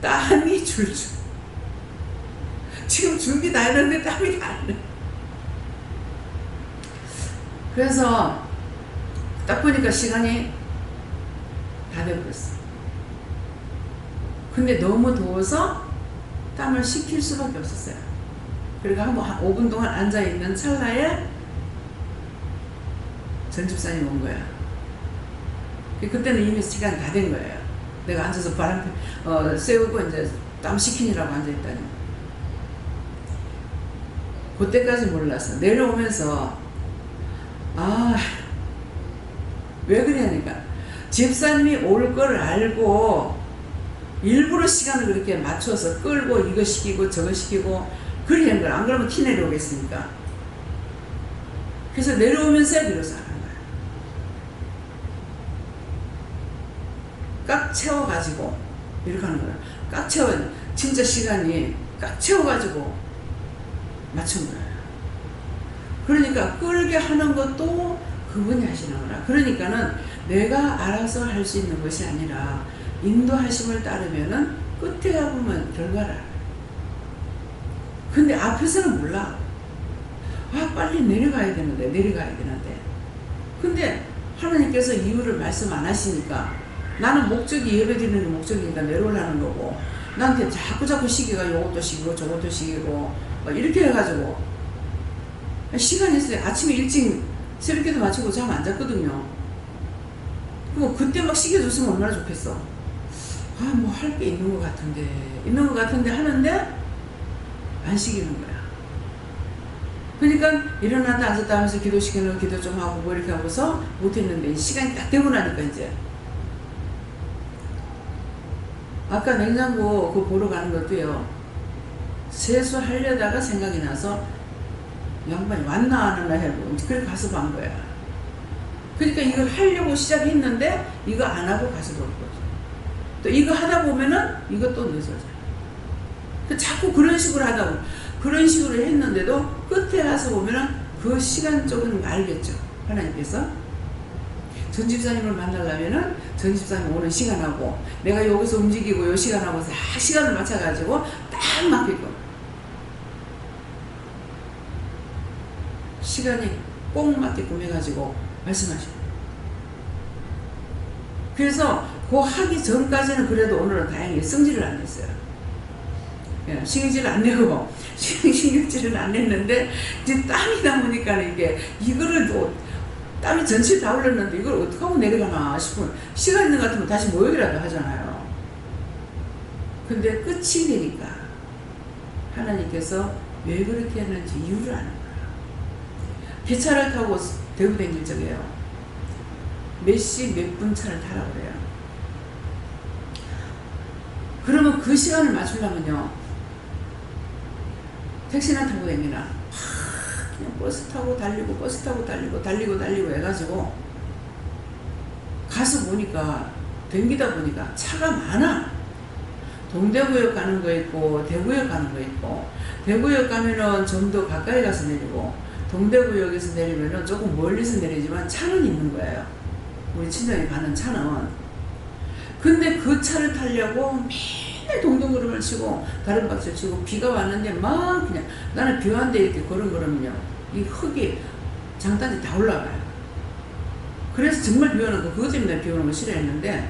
Speaker 1: 땀이 줄줄. 지금 준비 다 했는데 땀이 다 안 나. 그래서 딱 보니까 시간이 다 돼버렸어. 근데 너무 더워서 땀을 식힐 수밖에 없었어요. 그러니까 한 5분 동안 앉아있는 찰나에 전 집사님 온 거야. 그때는 이미 시간이 다 된 거예요. 내가 앉아서 바람 쐬우고 이제 땀 식히느라고 앉아있다니. 그때까지 몰랐어. 내려오면서 왜 그러냐니까 집사님이 올 걸 알고 일부러 시간을 그렇게 맞춰서 끌고 이거 시키고 저거 시키고 그렇게 하는 거야. 안 그러면 티 내려오겠습니까? 그래서 내려오면서 비로소 하는 거야. 꽉 채워가지고 이렇게 하는 거야. 꽉 채워. 진짜 시간이 꽉 채워가지고 맞춘 거예요. 그러니까 끌게 하는 것도 그분이 하시는 거라. 그러니까는 내가 알아서 할 수 있는 것이 아니라 인도하심을 따르면은 끝에 가보면 결과를 알아요. 근데 앞에서는 몰라. 아, 빨리 내려가야 되는데. 근데 하나님께서 이유를 말씀 안 하시니까 나는 목적이 예배드리는 게 목적이니까 내려오려는 거고, 나한테 자꾸 시기가 요것도 시기고 저것도 시기고 막 이렇게 해가지고 시간이 있어요. 아침에 일찍 새벽기도 마치고 잠 안 잤거든요. 그럼 그때 막 시계 줬으면 얼마나 좋겠어. 아, 뭐 할 게 있는 것 같은데 하는데 안 시키는 거야. 그러니까 일어났다 앉았다 하면서 기도 시키는 기도 좀 하고 뭐 이렇게 하고서 못했는데 시간이 딱 되고 나니까 이제 아까 냉장고 그거 보러 가는 것도요, 세수하려다가 생각이 나서 양반이 왔나 안 왔나 해고 그래 가서 본 거야. 그러니까 이걸 하려고 시작했는데 이거 안 하고 가서 볼 거죠. 또 이거 하다 보면은 이거 또 늦어져. 자꾸 그런 식으로 하다 보면 그런 식으로 했는데도 끝에 가서 보면은 그 시간 쪽은 알겠죠. 하나님께서 전 집사님을 만나려면은 전 집사님 오는 시간하고 내가 여기서 움직이고 요 시간하고 다 시간을 맞춰가지고 딱 맞게끔 시간이 꼭 맞게끔 해가지고 말씀하시고, 그래서 그 하기 전까지는 그래도 오늘은 다행히 성질을 안 냈어요. 예, 신경질을 안 내고 신경질은 안 냈는데 이제 땀이 나오니까 이거를 또 땀이 전체 다 흘렀는데 이걸 어떻게 하고 내려가나 싶은, 시간 있는 것 같으면 다시 모욕이라도 하잖아요. 근데 끝이 되니까 하나님께서 왜 그렇게 했는지 이유를 아는 거예요. 기차를 타고 대구 댕길 적에요, 몇 시 몇 분 차를 타라고 그래요. 그러면 그 시간을 맞추려면요, 택시나 타고 다니나 그냥 버스 타고 달리고 해가지고 가서 보니까, 댕기다 보니까 차가 많아. 동대구역 가는 거 있고 대구역 가는 거 있고, 대구역 가면은 좀 더 가까이 가서 내리고 동대구역에서 내리면은 조금 멀리서 내리지만 차는 있는 거예요. 우리 친정에 가는 차는. 근데 그 차를 타려고 맨날 동동구름을 치고 다른 박수를 치고 비가 왔는데 막 그냥, 나는 비 왔는데 이렇게 걸으면요 이 흙이 장단지 다 올라가요. 그래서 정말 비 오는 거, 그것 때문에 비 오는 거 싫어했는데,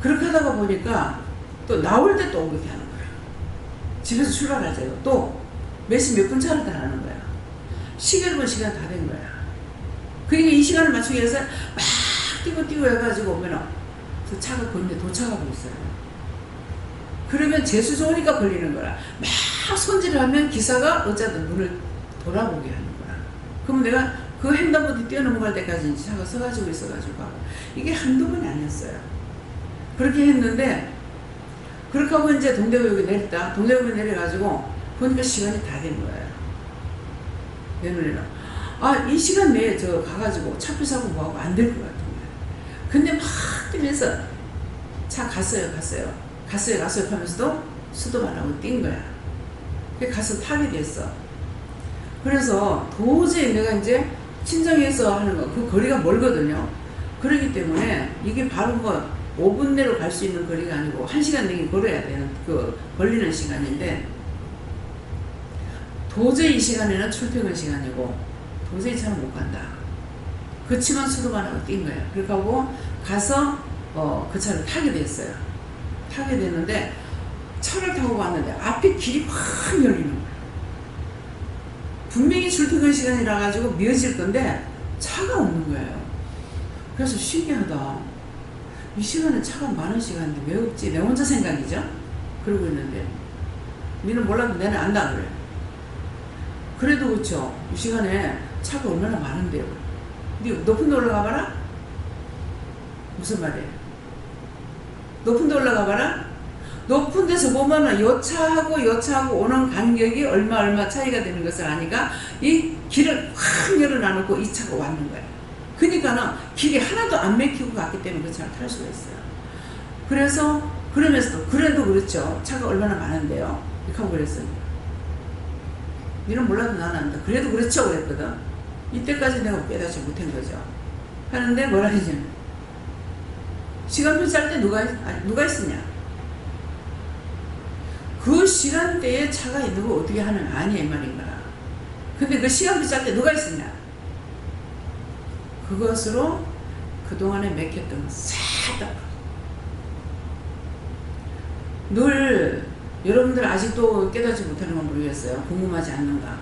Speaker 1: 그렇게 하다가 보니까 또 나올 때 또 그렇게 하는 거예요. 집에서 출발할 때도 또 몇 시 몇 분 차를 다 하는 거야. 시계를 본 시간 다 된 거야. 그러니까 이 시간을 맞추기 위해서 막 뛰고 해가지고 오면 그 차가 거의 도착하고 있어요. 그러면 재수 좋으니까 걸리는 거라. 막 손질을 하면 기사가 어쩌든 눈을 돌아보게 하는 거야. 그럼 내가 그 횡단보도 뛰어넘어갈 때까지 차가 서가지고 있어가지고 하고, 이게 한두 번이 아니었어요. 그렇게 했는데, 그렇게 하고 이제 동대구역에 내렸다. 동대구역에 내려가지고 보니까 시간이 다 된 거예요. 내 눈에는 이 시간 내에 저 가가지고 차표 사고 뭐하고 안 될 것 같은 거예요. 근데 막 뛰면서 차 갔어요 하면서도 수도만 하고 뛴 거야. 가서 타게 됐어. 그래서 도저히 내가 이제 친정에서 하는 거, 그 거리가 멀거든요. 그렇기 때문에 이게 바로 뭐 5분 내로 갈 수 있는 거리가 아니고 1시간 내기 걸어야 되는 걸리는 시간인데, 도저히 이 시간에는 출퇴근 시간이고 도저히 차는 못 간다. 그치만 수도만 하고 뛴 거예요. 그렇게 하고 가서 그 차를 타게 됐어요. 타게 됐는데 차를 타고 갔는데 앞에 길이 확 열리는 거예요. 분명히 출퇴근 시간이라 가지고 미어질 건데 차가 없는 거예요. 그래서 신기하다. 이 시간에 차가 많은 시간인데 왜 없지? 내 혼자 생각이죠? 그러고 있는데, 니는 몰라도 내는 안다 그래. 그래도 그렇죠. 이 시간에 차가 얼마나 많은데요. 니 높은 데 올라가 봐라? 무슨 말이에요? 높은 데 올라가 봐라? 높은 데서 보면은 요 차하고 오는 간격이 얼마 차이가 되는 것을 아니까 이 길을 확 열어놔놓고 이 차가 왔는 거예요. 그러니까는 길이 하나도 안 막히고 갔기 때문에 그 차를 탈 수가 있어요. 그래서 그러면서도 그래도 그렇죠. 차가 얼마나 많은데요. 이렇게 하고 그랬어요. 니는 몰라도 나는 안다. 그래도 그렇죠 그랬거든. 이때까지 내가 깨닫지 못한 거죠. 하는데 뭐라 하지? 시간표 짤 때 누가 있었냐? 그 시간대에 차가 있는 거 어떻게 하는 아니야 이 말인 거야. 근데 그 시간표 짤 때 누가 있었냐? 그것으로 그동안에 맥혔던 거 싹 다 늘 여러분들 아직도 깨닫지 못하는 건 모르겠어요. 궁금하지 않는가?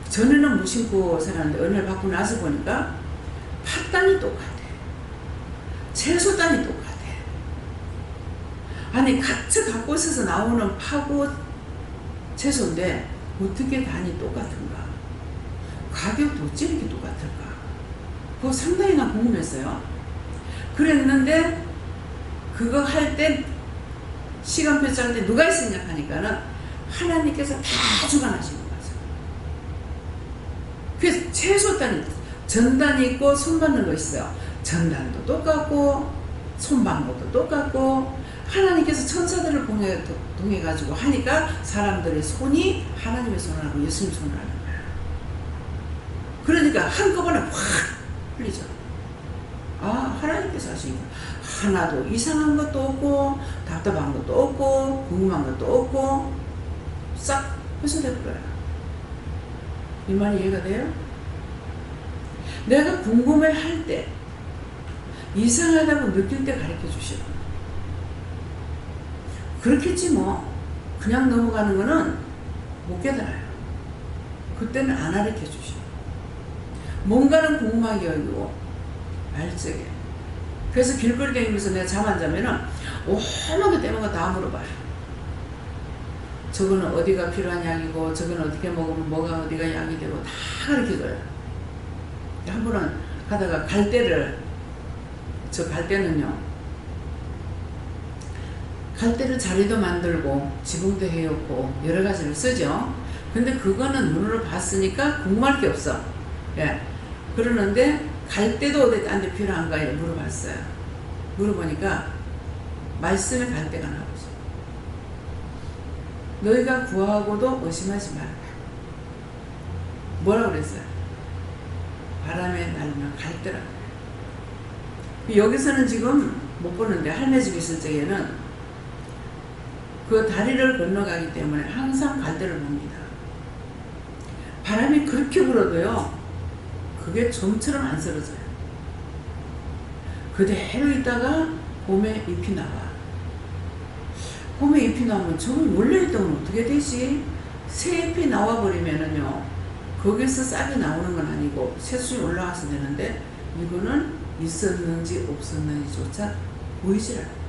Speaker 1: 전에는 무심코 살았는데 은혜를 받고 나서 보니까 팥단이 똑같아. 채소단이 똑같아. 아니 같이 갖고 있어서 나오는 파고 채소인데 어떻게 단이 똑같은가? 가격도 어찌 이렇게 똑같을까? 그거 상당히 난 궁금했어요. 그랬는데 그거 할 때 시간표 짤 때 누가 있었냐 하니까는 하나님께서 다 주관하시는 거죠. 그래서 채소단이 전단이 있고 손받는 거 있어요. 전단도 똑같고 손방법도 똑같고 하나님께서 천사들을 동해 가지고 하니까 사람들의 손이 하나님의 손을 하고 예수님 손을 하는 거야. 그러니까 한꺼번에 확 풀리죠. 아 하나님께서 하시니까 하나도 이상한 것도 없고 답답한 것도 없고 궁금한 것도 없고 싹 해소될 거야. 이 말이 이해가 돼요? 내가 궁금해할 때 이상하다고 느낄 때 가르쳐 주시고 그렇겠지 뭐 그냥 넘어가는 거는 못 깨달아요. 그때는 안 가르쳐 주시고 뭔가는 궁금하게 여기고 알적에 그래서 길거리 다니면서 내가 잠 안 자면은 오만하게 때문에 다 물어봐요. 저거는 어디가 필요한 약이고 저거는 어떻게 먹으면 뭐가 어디가 약이 되고 다 가르쳐줘요. 한 번은 가다가 갈대를 갈대는요 갈대를 자리도 만들고 지붕도 해놓고 여러 가지를 쓰죠. 근데 그거는 눈으로 봤으니까 궁금할 게 없어. 예. 그러는데 갈대도 어디 딴 데 필요한가 물어봤어요. 물어보니까 말씀에 갈대가 나오죠. 너희가 구하고도 의심하지 말라. 뭐라고 그랬어요? 바람에 날면 갈대라고. 여기서는 지금 못 보는데 할매 집에 있을 적에는 그 다리를 건너가기 때문에 항상 갈대를 봅니다. 바람이 그렇게 불어도요 그게 좀처럼 안 쓰러져요. 그대로 있다가 봄에 잎이 나와. 봄에 잎이 나오면 저기 원래 있던 건 어떻게 되지? 새 잎이 나와버리면은요 거기서 싹이 나오는 건 아니고 새순이 올라와서 되는데 이거는 있었는지 없었는지조차 보이질 않아요.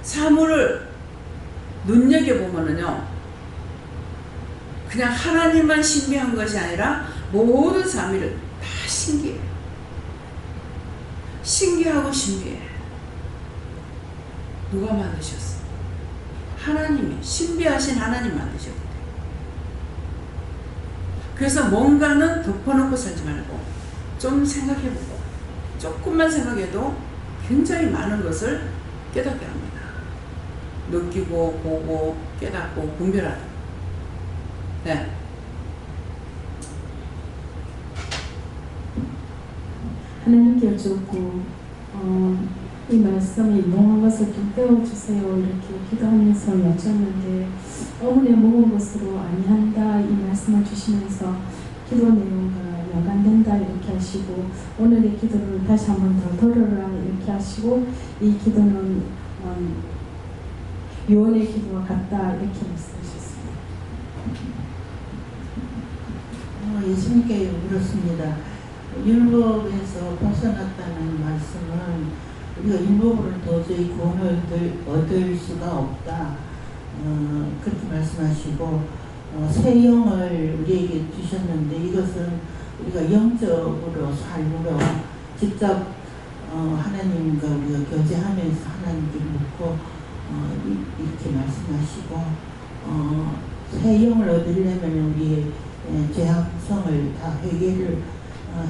Speaker 1: 사물을 눈여겨보면은요 그냥 하나님만 신비한 것이 아니라 모든 사물을 다 신기해. 신기하고 신비해. 누가 만드셨어? 하나님이 신비하신 하나님 만드셨대. 그래서 뭔가는 덮어놓고 살지 말고 좀 생각해보고 조금만 생각해도 굉장히 많은 것을 깨닫게 합니다. 느끼고 보고 깨닫고 분별하다. 네.
Speaker 2: 하나님께 여쭙고 이 말씀이 유용한 것을 좀 떼어주세요 이렇게 기도하면서 여쭈었는데 어머니의 먹은 것으로 아니한다 이 말씀을 주시면서 기도 내용과 연관된다 이렇게 하시고 오늘의 기도를 다시 한번 더 들으라 이렇게 하시고 이 기도는 유언의 기도와 같다 이렇게 말씀하셨습니다.
Speaker 3: 예수님께 물었습니다. 율법에서 벗어났다는 말씀은 우리가 율법으로 도저히 구원을 얻을 수가 없다. 그렇게 말씀하시고 새 영을 우리에게 주셨는데 이것은 우리가 영적으로 삶으로 직접 하나님과 우리가 교제하면서 하나님께 묻고 이렇게 말씀하시고 새 영을 얻으려면 우리의 죄악성을 다 회개를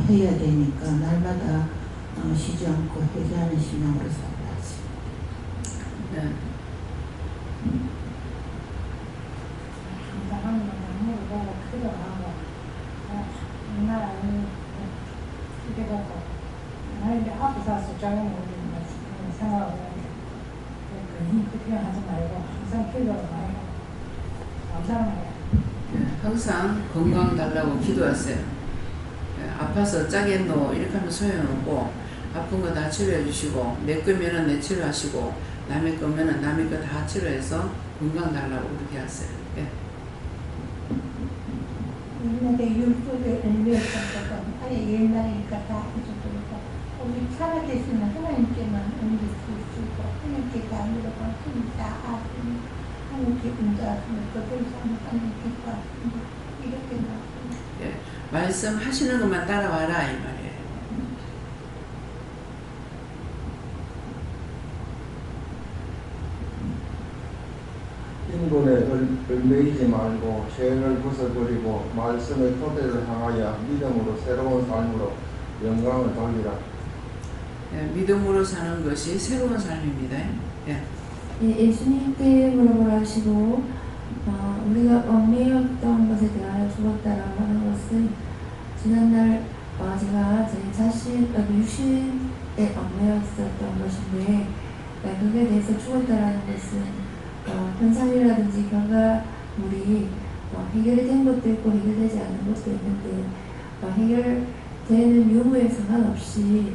Speaker 3: 해야 되니까 날마다 쉬지 않고 회개하는 신앙으로 살아야지.
Speaker 1: 네.
Speaker 4: 감사합니다. 물어보고 기도하고 나라 기도하고 나에게 앞에서 조용히 생각을 괜히 급해하지 말고 항상 기도를 많이 하고 감사합니다.
Speaker 1: 항상 건강 달라고 기도하세요. 예, 아파서 짜겠노 이렇게 하면 소용없고 아픈 거 다 치료해 주시고 내 거면은 내 치료하시고 남의 거면은 남의 거 다 치료해서 건강 달라고 그렇게 하세요. 예.
Speaker 4: 옛날에 율법에 옮겼었거든. 아예 옛날이니까 다 해줬으니까 우리 살아계시는 하나님께만 옮길 수 있고 하나님께 다 물어봤으니 다 아시니 하나님께 인도하시면 그 이상 하나님 기뻐하시니 이렇게 나왔습니다.
Speaker 1: 예. 말씀하시는 것만 따라와라 이 말이에요.
Speaker 5: 인본에 얽매이지 말고 죄를 벗어버리고 말씀의 토대를 향하여 믿음으로 새로운 삶으로 영광을 돌리라.
Speaker 1: 예, 믿음으로 사는 것이 새로운 삶입니다. 예.
Speaker 2: 예, 예수님께 물어보라 하시고 우리가 얽매였던 것에 대하여 죽었다라고 하는 것은 지난날 제가 제 자신 육신에 얽매였었던 것인데 그에 대해서 죽었다라는 것은 현상이라든지 결과물이 해결이 된 것도 있고 해결되지 않은 것도 있는데 해결되는 유무에 상관없이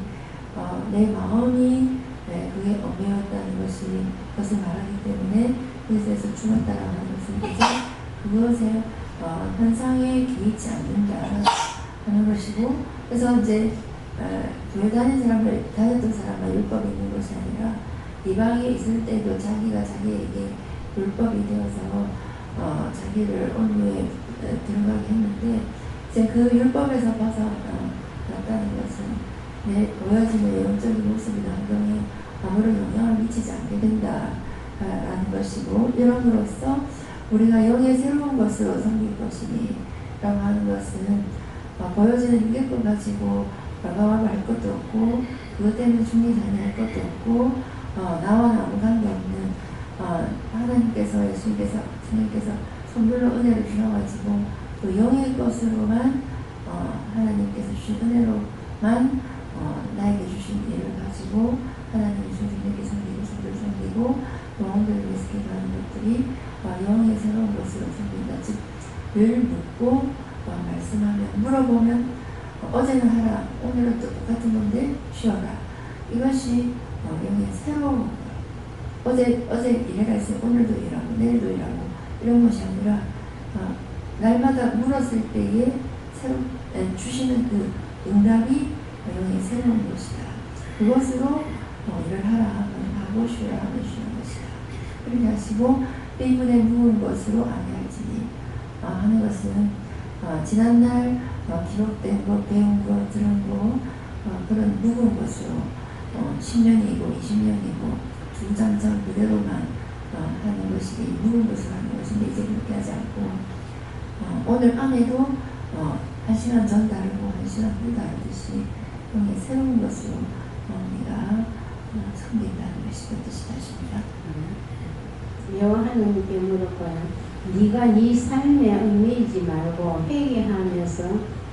Speaker 2: 내 마음이 그게 얽매였다는 것을 말하기 때문에 그래서 죽었다라고 하는 것은 이제 그것에 현상에 개의치 않는다 하는 것이고 그래서 이제 교회 다녔던 사람만 율법이 있는 것이 아니라 이방에 있을 때도 자기가 자기에게 율법이 되어서 자기를 온유에 들어가게 했는데 이제 그 율법에서 벗어났다는 것은 내 보여지는 영적인 모습이나 행동에 아무런 영향을 미치지 않게 된다라는 것이고 이럼으로써 우리가 영의 새로운 것으로 섬길 것이니 라고 하는 것은 보여지는 유괴권 가지고 과감할 것도 없고 그것 때문에 죽는 자니 할 것도 없고 나와 아무 관계없는 하나님께서 예수님께서 주님께서 선물로 은혜를 주셔가지고 그 영의 것으로만 하나님께서 주신 은혜로만 나에게 주신 일을 가지고 하나님이 주신 일을 섬기고 주를 섬기고 영혼들을 위해서 기도하는 것들이 영의 새로운 것으로 섬긴다. 즉 늘 묻고 말씀하면 물어보면 어제는 하라 오늘은 또 똑같은 건데 쉬어라. 이것이 영의 새로운 어제 일해가 있으면 오늘도 일하고 내일도 일하고 이런 것이 아니라 날마다 물었을 때에 주시는 그 응답이 영의 새로운 것이다. 그것으로 일을 하라 하면 하고 쉬라 하면 쉬는 것이다. 그렇게 하시고 때문에 묵은 것으로 아니할지니 하는 것은 지난날 기록된 것, 배운 것, 들은 것 그런 묵은 것으로 10년이고 20년이고 중장장 그대로만 하는 것이 묵은 것을 하는 것인데 이제 그렇게 하지 않고 오늘 밤에도 1시간 전 다르고 1시간 후 다르듯이 영의 새로운 것으로 우리가 섬긴다는 것이 그 뜻이다 싶습니다.
Speaker 6: 여호와 하나님께 물었고요. 네가 네 삶에 얽매이지 말고 회개하면서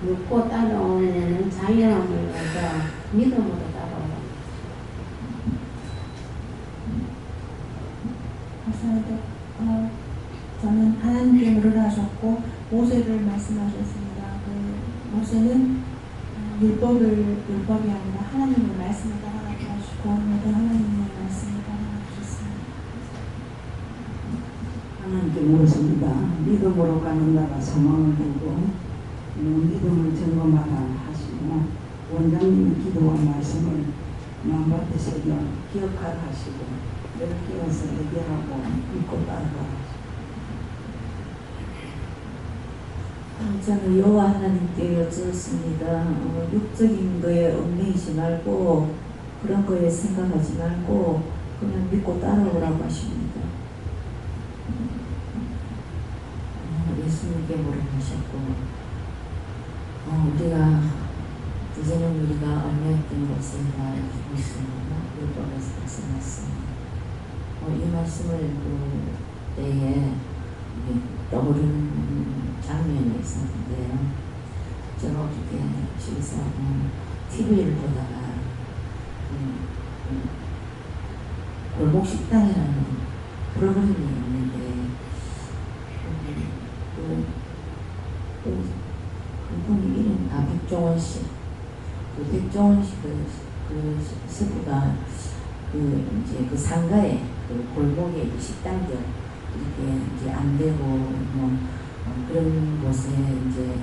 Speaker 6: 묻고 따라오는 자유함을 얻어 믿음으로 따라오라.
Speaker 7: 감사합니다. 저는 하나님께 물으라 하셨고 모세를 말씀하셨습니다. 그 모세는 율법이 아니라 하나님의 말씀을 따라가게 하시고 모든 하나님의 말씀을 따라가게 하셨습니다.
Speaker 3: 하나님께 물었습니다. 믿음으로 가는 나라 소망을 두고 믿음을 점검하라 하시고 원장님의 기도와 말씀을 마음밭에 새겨 기억하라 하시고 매일 깨어서 해결하고 믿고 따라가라.
Speaker 8: 저는 여호와 하나님께 여쭈었습니다. 육적인 거에 얽매이지 말고 그런 거에 생각하지 말고 그냥 믿고 따라오라고 하십니다. 예수님께 물어보셨고 우리가 이제는 우리가 얽매였던 것을 다 알고 있습니다. 율법에서 벗어났습니다. 이 말씀을 때에 이게 떠오르는 장면이 있었는데요. 제가 어저께 집에서 TV를 보다가 골목 식당이라는 프로그램이 있는데 그분이 이름 백종원 씨, 백종원 씨 그 스프가 이제 그 상가에 골목에 이제 식당들 이렇게 이제 안 되고 그런 곳에 이제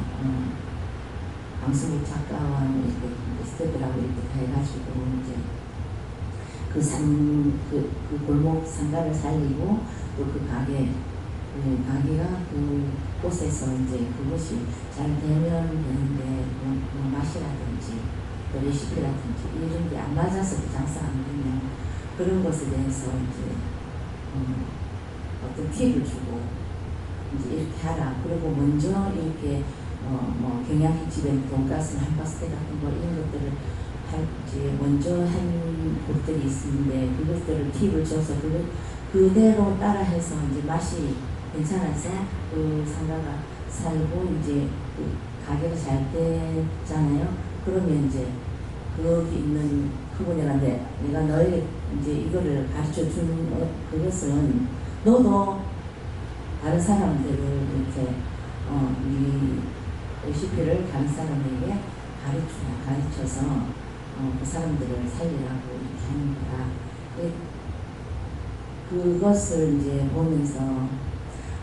Speaker 8: 방송국 작가와 이렇게 스태프들하고 이렇게 해가지고 이제 그 골목 상가를 살리고 또 그 가게가 그 곳에서 이제 그것이 잘 되면 되는데 맛이라든지 또 레시피라든지 이런 게 안 맞아서 장사 안 되면 그런 것에 대해서 이제 어떤 팁을 주고 이제 이렇게 하라. 그리고 먼저 이렇게 경양식집에 돈가스, 한파스테 같은 거 이런 것들을 이제 먼저 한 곳들이 있는데 그것들을 팁을 줘서 그대로 따라해서 이제 맛이 괜찮아서 그 상가가 살고 이제 그 가게가 잘 되잖아요. 그러면 이제 거기 있는 그분들한테 내가 너에게 이제 이거를 가르쳐 준 그것은 너도 다른 사람들을 이렇게 이 레시피를 다른 사람에게 가르쳐서 그 사람들을 살리라고 이렇게 하는 거다. 그것을 이제 보면서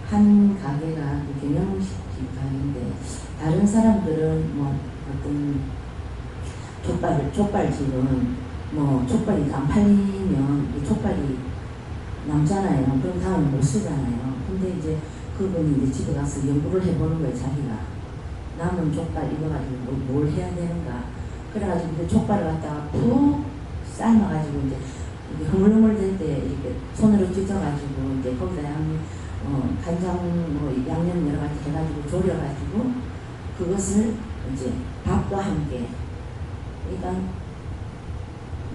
Speaker 8: 한 가게가 경양식집 가게인데 다른 사람들은 어떤 족발집은 족발이 안 팔리면 이 족발이 남잖아요. 그럼 다음에 못 쓰잖아요. 근데 이제 그분이 이제 집에 가서 연구를 해보는 거예요. 자기가 남은 족발 이거 가지고 뭘 해야 되는가. 그래가지고 그 족발을 갖다가 푹 삶아가지고 이제 흐물흐물 될 때 이렇게 손으로 찢어가지고 이제 거기다 간장 양념 여러 가지 해가지고 졸여가지고 그것을 이제 밥과 함께 그러니까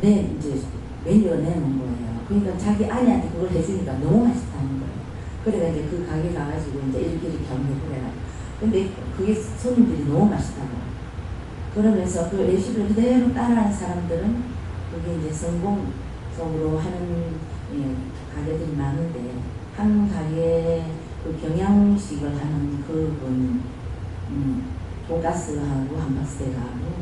Speaker 8: 이제 메뉴가 내는 거예요. 그러니까 자기 아내한테 그걸 해주니까 너무 맛있다는 거예요. 그래가 이제 그 가게 가가지고 이제 이렇게 하면 그래요. 근데 그게 손님들이 너무 맛있다고. 그러면서 그 레시피를 그대로 따라하는 사람들은 그게 이제 성공적으로 하는 가게들이 많은데 한 가게 그 경양식을 하는 그분 돈가스하고 한박스테하고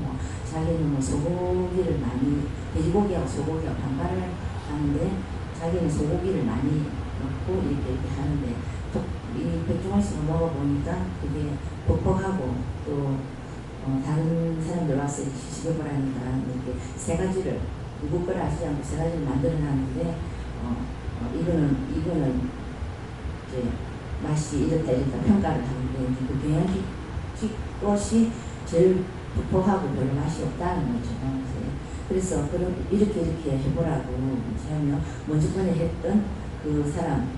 Speaker 8: 자기는 소고기를 많이 돼지고기하고 소고기하고 반반을 하는데 자기는 소고기를 많이 넣고 이렇게 하는데 이 백종원 씨가 먹어보니까 그게 퍽퍽하고 또 다른 사람들 와서 시식해보라니까 이렇게 세 가지를 누구 걸 아시지 않고 세 가지를 만들어놨는데 이거는 이제 맛이 이렇다 평가를 하는데 그 경양식 것이 제일 퍽퍽하고 별로 맛이 없다는 거죠. 그래서 이렇게 해보라고 하면 먼저 전에 했던 그 사람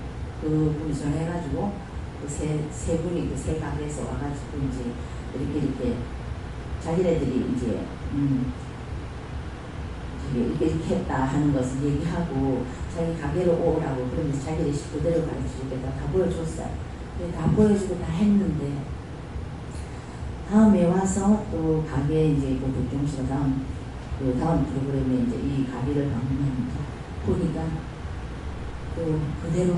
Speaker 8: 그분이 전화해가지고 그 세 분이 그 세 가게에서 와가지고 이제 이렇게 자기네들이 이제 이렇게 했다 하는 것을 얘기하고 자기 가게로 오라고 그러면서 자기 레시피 그대로 가르쳐주겠다 다 보여줬어요. 다 보여주고 다 했는데 다음에 와서 또 가게 이제 그 백종씨가 다음 프로그램에 이제 이 가게를 방문하면서 보니까 또 그대로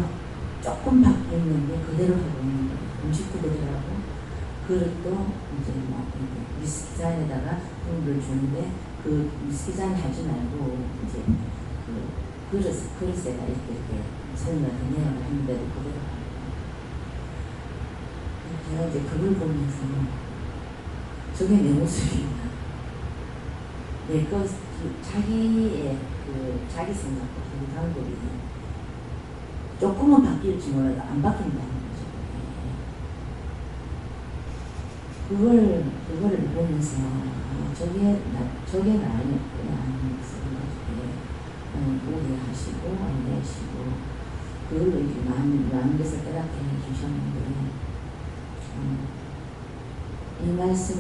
Speaker 8: 조금 바뀌었는데 그대로 하고 있는 거예요. 음식도 그대로 하고 그릇도 이제 위스키 잔에다가 국물을 주는데 그 위스키 잔 하지 말고 이제 그 그릇에다 이렇게 설명을 내용을 했는데도 그대로 하고 제가 이제 그걸 보면서 저게 내 모습이구나. 자기의 자기 생각과 그 방법이 조금은 바뀔지 몰라도 안 바뀐다는 거죠. 그거를 보면서 저게 나였구나 하는 것을 오해하시고 안내하시고 그걸로 이제 많은 것을 깨닫게 해주셨는데 이 말씀을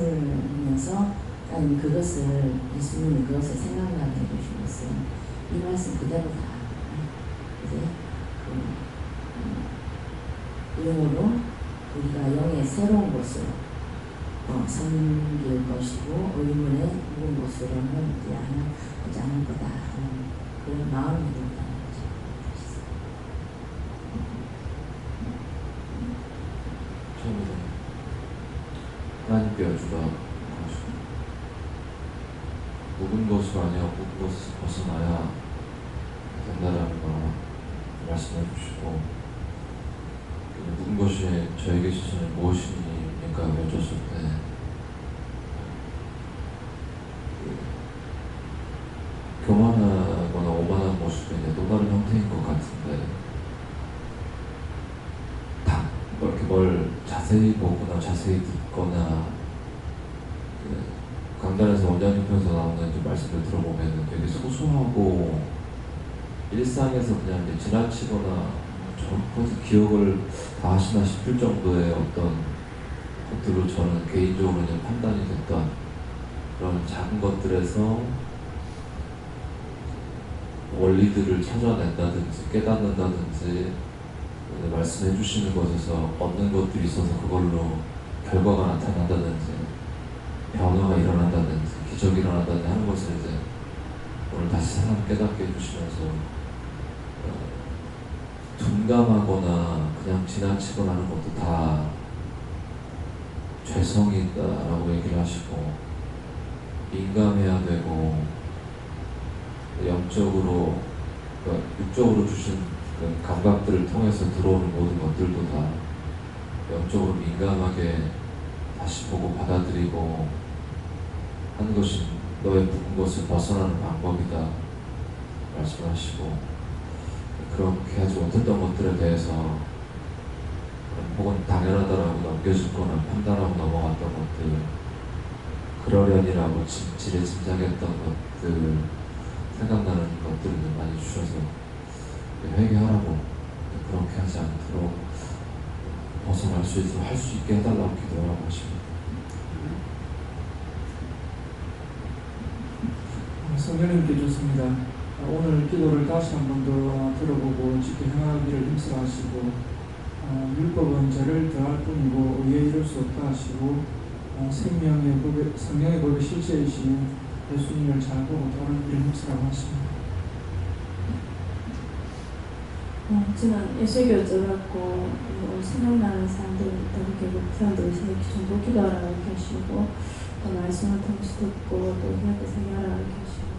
Speaker 8: 하면서 그것을 예수님이 그것을 생각나게 해주시면서 이 말씀 그대로다. 이제 이러므로 우리가 영의 새로운 것으로 섬길 것이고 의문의 묵은 것으로는 하지 않을 거다 하는 그런 마음이 든다는 거죠.
Speaker 9: 처음으로 하나님께 여쭈라 하시고 묵은 것으로 아니야 묵은 것을 벗어나야 된다라는 거 말씀해 주시고 묵은 것이 저에게 있어서는 무엇입니까 여쭈었을 때 교만하거나 오만한 모습이 이제 또 다른 형태인 것 같은데 다 이렇게 뭘 자세히 보거나 자세히 듣거나 강단에서 원장님편에서 나오는 이제 말씀을 들어보면 되게 소소하고 일상에서 그냥 이제 지나치거나 저것도 기억을 다 하시나 싶을 정도의 어떤 것들로 저는 개인적으로 이제 판단이 됐던 그런 작은 것들에서 원리들을 찾아낸다든지 깨닫는다든지 말씀해 주시는 것에서 얻는 것들이 있어서 그걸로 결과가 나타난다든지 변화가 일어난다든지 기적이 일어난다든지 하는 것을 이제 오늘 다시 사람 깨닫게 해주시면서 둔감하거나 그냥 지나치거나 하는 것도 다 죄성이 있다라고 얘기를 하시고 민감해야 되고 영적으로 육적으로 주신 그 감각들을 통해서 들어오는 모든 것들도 다 영적으로 민감하게 다시 보고 받아들이고 하는 것이 너의 묵은 것을 벗어나는 방법이다 말씀하시고 그렇게 하지 못했던 것들에 대해서 혹은 당연하다라고 넘겨주거나 판단하고 넘어갔던 것들 그러려니라고 지레짐작했던 것들 생각나는 것들을 많이 주셔서 회개하라고 그렇게 하지 않도록 벗어날 수 있도록 할 수 있게 해달라고 기도하라고 하십니다.
Speaker 10: 성령님께 좋습니다. 오늘 기도를 다시 한 번 더 들어보고 지켜 행하기를 힘쓰하시고 율법은 죄를 더할 뿐이고 의에 이를 수 없다 하시고 성령의 법의 실제이신 예수님을 잘 보고 따르는 일을 힘쓰라고 하십니다.
Speaker 2: 저는 예수교 여쭤봤고 생각나는 사람들이 있다고 결국 사람들이 전부 기도하라고 이렇게 하시고 또 말씀을 통해서 듣고 또 그렇게 생각하라고 이렇게 하시고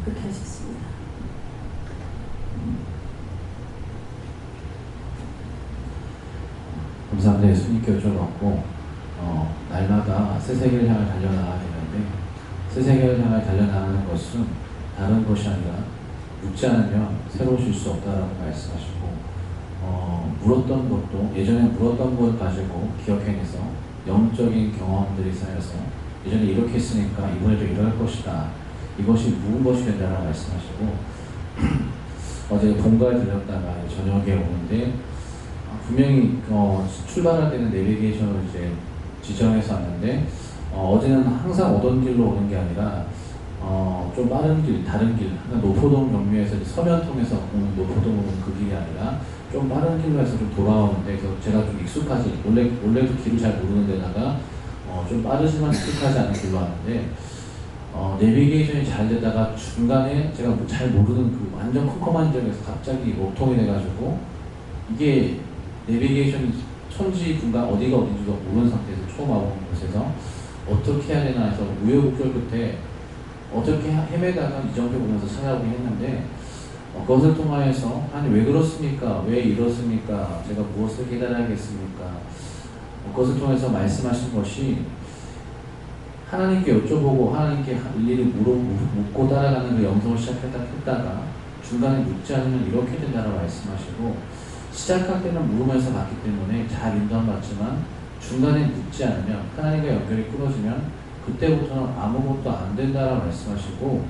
Speaker 2: 그렇게 하셨습니다.
Speaker 9: 감사합니다. 예수님께 여쭤봤고 날마다 새 세계를 향해 달려나가야 되는데 새 세계를 향해 달려나가는 것은 다른 것이 아니라 묻지 않으면 새로우실 수 없다라고 말씀하시고 물었던 것도 예전에 물었던 걸 가지고 기억해내서 영적인 경험들이 쌓여서 예전에 이렇게 했으니까 이번에도 이럴 것이다. 이것이 묵은 것이 된다라고 말씀하시고 어제 본가에 들렸다가 저녁에 오는데 분명히 출발할 때는 내비게이션을 이제 지정해서 왔는데 어제는 항상 오던 길로 오는 게 아니라 좀 빠른 길, 다른 길, 노포동 경로에서 서면 통해서 오는 노포동 오는 그 길이 아니라 좀 빠른 길로 해서 좀 돌아오는데 그래서 제가 좀 익숙하지 원래도 길을 잘 모르는 데다가 좀 빠르지만 익숙하지 않은 길로 왔는데 내비게이션이 잘 되다가 중간에 제가 잘 모르는 그 완전 컴컴한 지역에서 갑자기 목통이 돼가지고 이게 내비게이션이 천지 분간 어디가 어딘지도 모르는 상태에서 처음 와본 곳에서 어떻게 해야 되나 해서 우여곡절 끝에 어떻게 헤매다가 이정표 보면서 찾아오긴 했는데 그것을 통하여서 아니 왜 그렇습니까? 왜 이렇습니까? 제가 무엇을 깨달아야겠습니까? 그것을 통해서 말씀하신 것이 하나님께 여쭤보고 하나님께 일일이 묻고 따라가는 그 영성을 시작했다가 중간에 묻지 않으면 이렇게 된다고 말씀하시고 시작할 때는 물으면서 갔기 때문에 잘 인도받지만 중간에 묻지 않으면 하나님과 연결이 끊어지면 그때부터는 아무것도 안 된다라고 말씀하시고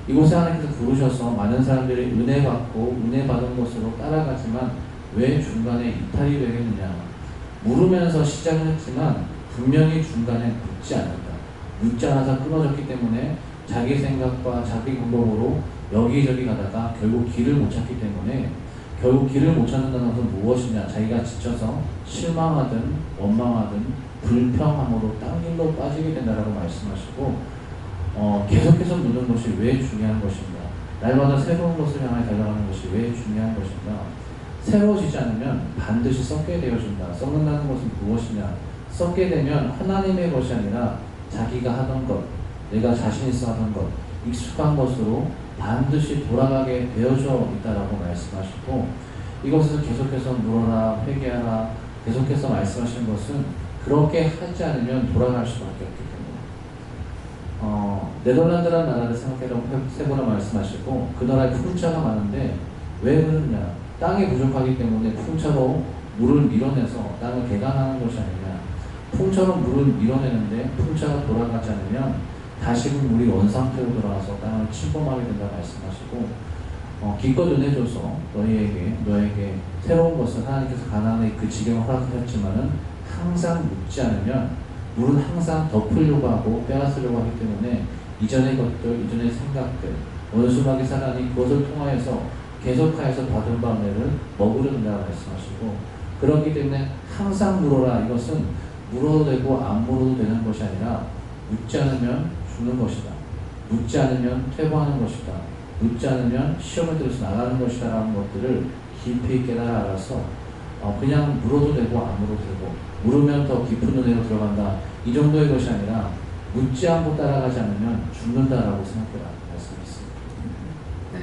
Speaker 9: 이곳에 하나님께서 부르셔서 많은 사람들이 은혜 받고 은혜 받은 것으로 따라가지만 왜 중간에 이탈이 되겠느냐 물으면서 시작을 했지만 분명히 중간에 묻지 않았다. 묻지 않아서 끊어졌기 때문에 자기 생각과 자기 방법으로 여기저기 가다가 결국 길을 못 찾기 때문에 결국 길을 못 찾는다는 것은 무엇이냐? 자기가 지쳐서 실망하든 원망하든 불평함으로 딴 길로 빠지게 된다라고 말씀하시고 계속해서 묻는 것이 왜 중요한 것인가? 날마다 새로운 것을 향해 달려가는 것이 왜 중요한 것인가? 새로워지지 않으면 반드시 썩게 되어진다. 썩는다는 것은 무엇이냐? 썩게 되면 하나님의 것이 아니라 자기가 하던 것, 내가 자신 있어 하던 것, 익숙한 것으로 반드시 돌아가게 되어져 있다라고 말씀하시고, 이것을 계속해서 물어라, 회개하라, 계속해서 말씀하시는 것은 그렇게 하지 않으면 돌아갈 수밖에 없기 때문에 네덜란드라는 나라를 생각해보라 말씀하시고, 그 나라에 풍차가 많은데 왜 그러냐? 땅이 부족하기 때문에 풍차로 물을 밀어내서 땅을 개간하는 것이 아니냐. 풍차로 물을 밀어내는데 풍차가 돌아가지 않으면 다시금 물이 원상태로 돌아와서 땅을 침범하게 된다 말씀하시고, 기껏 은혜줘서 너에게 새로운 것을 하나님께서 가나안의 그 지경을 허락하셨지만은 항상 묻지 않으면 물은 항상 덮으려고 하고 빼앗으려고 하기 때문에 이전의 것들, 이전의 생각들, 원수막이 사단이 그것을 통하여서 계속하여서 받은 바 은혜를 먹으려 된다고 말씀하시고, 그렇기 때문에 항상 물어라. 이것은 물어도 되고 안 물어도 되는 것이 아니라 묻지 않으면 죽는 것이다. 묻지 않으면 퇴보하는 것이다. 묻지 않으면 시험에 들어서 나가는 것이다 라는 것들을 깊이 깨달아 알아서 그냥 물어도 되고 안 물어도 되고, 물으면 더 깊은 은혜로 들어간다, 이 정도의 것이 아니라 묻지 않고 따라가지 않으면 죽는다라고 생각해라 말씀했습니다.
Speaker 1: 네.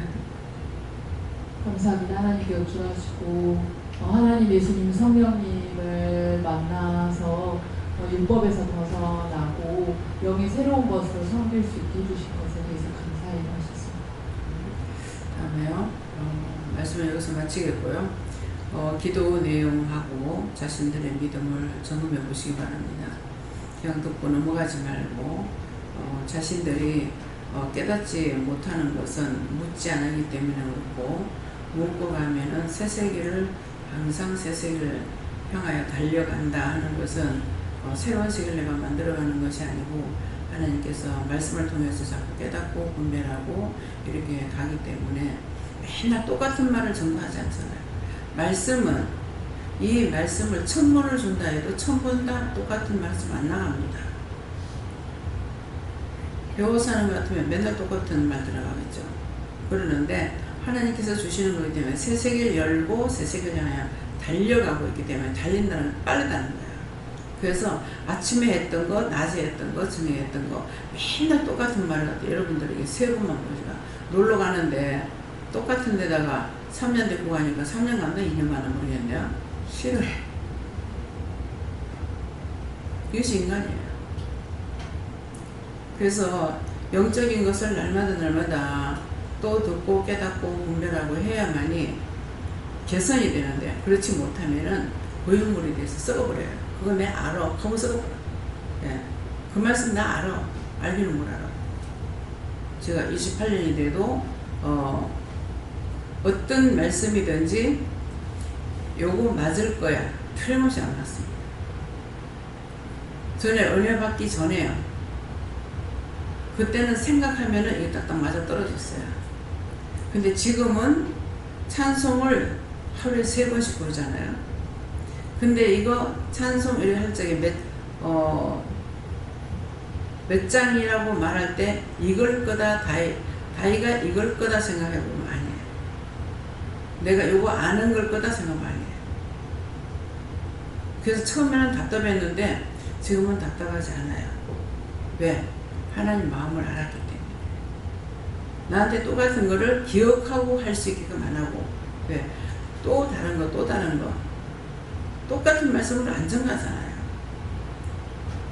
Speaker 2: 감사합니다. 하나님께 역주하시고 하나님 예수님 성령님을 만나서 율법에서 벗어나고 영의 새로운 것으로 섬길 수 있게 해주신 것에 대해서 감사히 하셨습니다.
Speaker 1: 다음에요. 말씀을 여기서 마치겠고요. 기도 내용하고 자신들의 믿음을 점검해 보시기 바랍니다. 그냥 듣고 넘어가지 말고 자신들이 깨닫지 못하는 것은 묻지 않기 때문에 그렇고, 묻고 가면은 새 세계를 항상 새 세계를 향하여 달려간다 하는 것은 새로운 세계를 내가 만들어가는 것이 아니고 하나님께서 말씀을 통해서 자꾸 깨닫고 분별하고 이렇게 가기 때문에 맨날 똑같은 말을 전부하지 않잖아요. 말씀은 이 말씀을 1000번을 준다 해도 1000번 다 똑같은 말씀 안 나갑니다. 배워사는 것 같으면 맨날 똑같은 말 들어가겠죠. 그러는데 하나님께서 주시는 거기 때문에 새 세계를 열고 새 세계를 향해 달려가고 있기 때문에 달린다는 건 빠르다는 거예요. 그래서 아침에 했던 거, 낮에 했던 거, 저녁에 했던 거 맨날 똑같은 말을 갖다 여러분들에게 세 번만 보니까 놀러 가는데 똑같은 데다가 3년 데리고 가니까 3년 간다, 2년 가나 모르겠네요. 싫어해. 이것이 인간이에요. 그래서 영적인 것을 날마다 또 듣고 깨닫고 분별하고 해야만이 개선이 되는데, 그렇지 못하면은 고용물이 돼서 썩어버려요. 그거 내 알아. 하고 썩어버려. 예. 그 말씀 나 알아. 알기는 뭘 알아. 제가 28년이 돼도 어떤 말씀이든지 요거 맞을 거야. 틀림없이 안 맞습니다. 전에 은혜 받기 전에요. 그때는 생각하면은 이게 딱딱 맞아 떨어졌어요. 근데 지금은 찬송을 하루에 3번씩 부르잖아요. 근데 이거 찬송 이렇게 할 적에 몇 장이라고 말할 때 이걸 거다 다이가 이걸 거다 생각해보면 아니에요. 내가 요거 아는 걸 거다 생각하면 아니에요. 그래서 처음에는 답답했는데 지금은 답답하지 않아요. 왜? 하나님 마음을 알았기 때문에. 나한테 똑같은 거를 기억하고 할 수 있게끔 안 하고, 왜? 또 다른 거 똑같은 말씀으로 안 정하잖아요.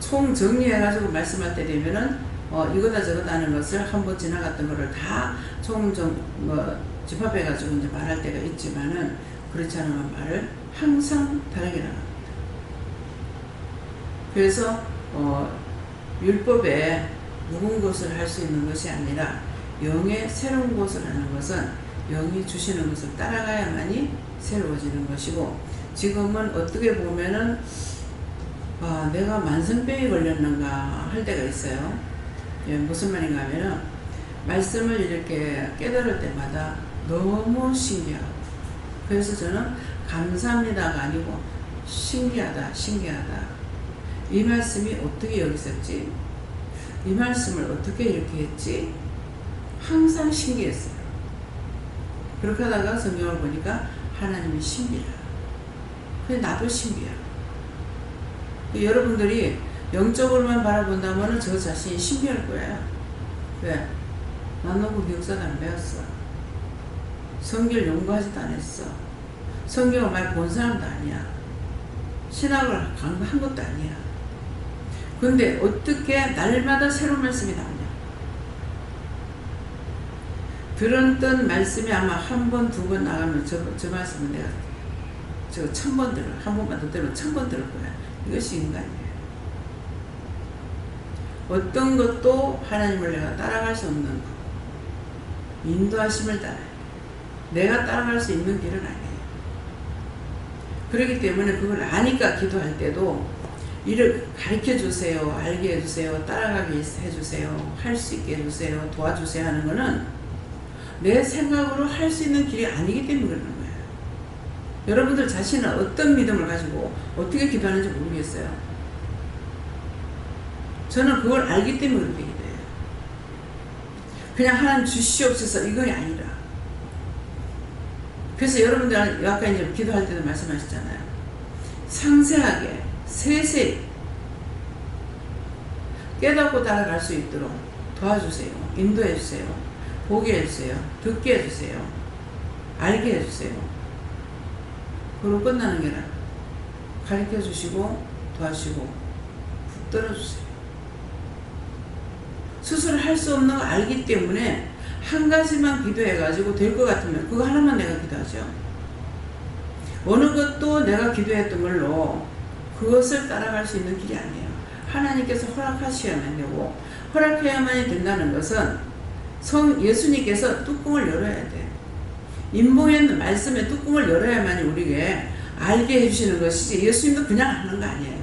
Speaker 1: 총 정리해가지고 말씀할 때 되면은 이거다 저거다 하는 것을 한번 지나갔던 거를 다 집합해가지고 이제 말할 때가 있지만은, 그렇지 않으면 말을 항상 다르게 나갑니다. 그래서 율법에 묵은 것을 할 수 있는 것이 아니라 영의 새로운 것을 하는 것은 영이 주시는 것을 따라가야만이 새로워지는 것이고, 지금은 어떻게 보면은 내가 만성병이 걸렸는가 할 때가 있어요. 예, 무슨 말인가 하면은 말씀을 이렇게 깨달을 때마다 너무 신기하고, 그래서 저는 감사합니다가 아니고 신기하다, 신기하다. 이 말씀이 어떻게 여기 있었지? 이 말씀을 어떻게 이렇게 했지? 항상 신기했어요. 그렇게 하다가 성경을 보니까 하나님이 신비야. 그래 나도 신비야. 여러분들이 영적으로만 바라본다면 저 자신이 신비할 거예요. 왜? 난 너무 역사도 안 배웠어. 성경을 연구하지도 안 했어. 성경을 많이 본 사람도 아니야. 신학을 한 것도 아니야. 근데 어떻게 날마다 새로운 말씀이 나오냐? 들었던 말씀이 아마 한 번, 두 번 나가면 저 말씀은 내가 저 1000번 들어. 한 번만 더 들으면 1000번 들을 거야. 이것이 인간이에요. 어떤 것도 하나님을 내가 따라갈 수 없는 것. 인도하심을 따라요. 내가 따라갈 수 있는 길은 아니에요. 그렇기 때문에 그걸 아니까 기도할 때도 이를 가르쳐 주세요. 알게 해주세요. 따라가게 해주세요. 할 수 있게 해주세요. 도와주세요 하는 거는 내 생각으로 할 수 있는 길이 아니기 때문에 그러는 거예요. 여러분들 자신은 어떤 믿음을 가지고 어떻게 기도하는지 모르겠어요. 저는 그걸 알기 때문에 그렇게 기도해요. 그냥 하나님 주시옵소서 이건이 아니라. 그래서 여러분들 아까 이제 기도할 때도 말씀하셨잖아요. 상세하게 세세히 깨닫고 따라갈 수 있도록 도와주세요. 인도해 주세요. 보게 해주세요. 듣게 해주세요. 알게 해주세요. 그러고 끝나는 게 아니라 가르쳐 주시고 도와주시고 붙들어 주세요. 스스로 할 수 없는 거 알기 때문에 한 가지만 기도해가지고 될 것 같으면 그거 하나만 내가 기도하죠. 어느 것도 내가 기도했던 걸로 그것을 따라갈 수 있는 길이 아니에요. 하나님께서 허락하셔야만 되고 허락해야만이 된다는 것은 예수님께서 뚜껑을 열어야 돼. 인봉의 말씀의 뚜껑을 열어야만이 우리에게 알게 해주시는 것이지 예수님도 그냥 하는 거 아니에요.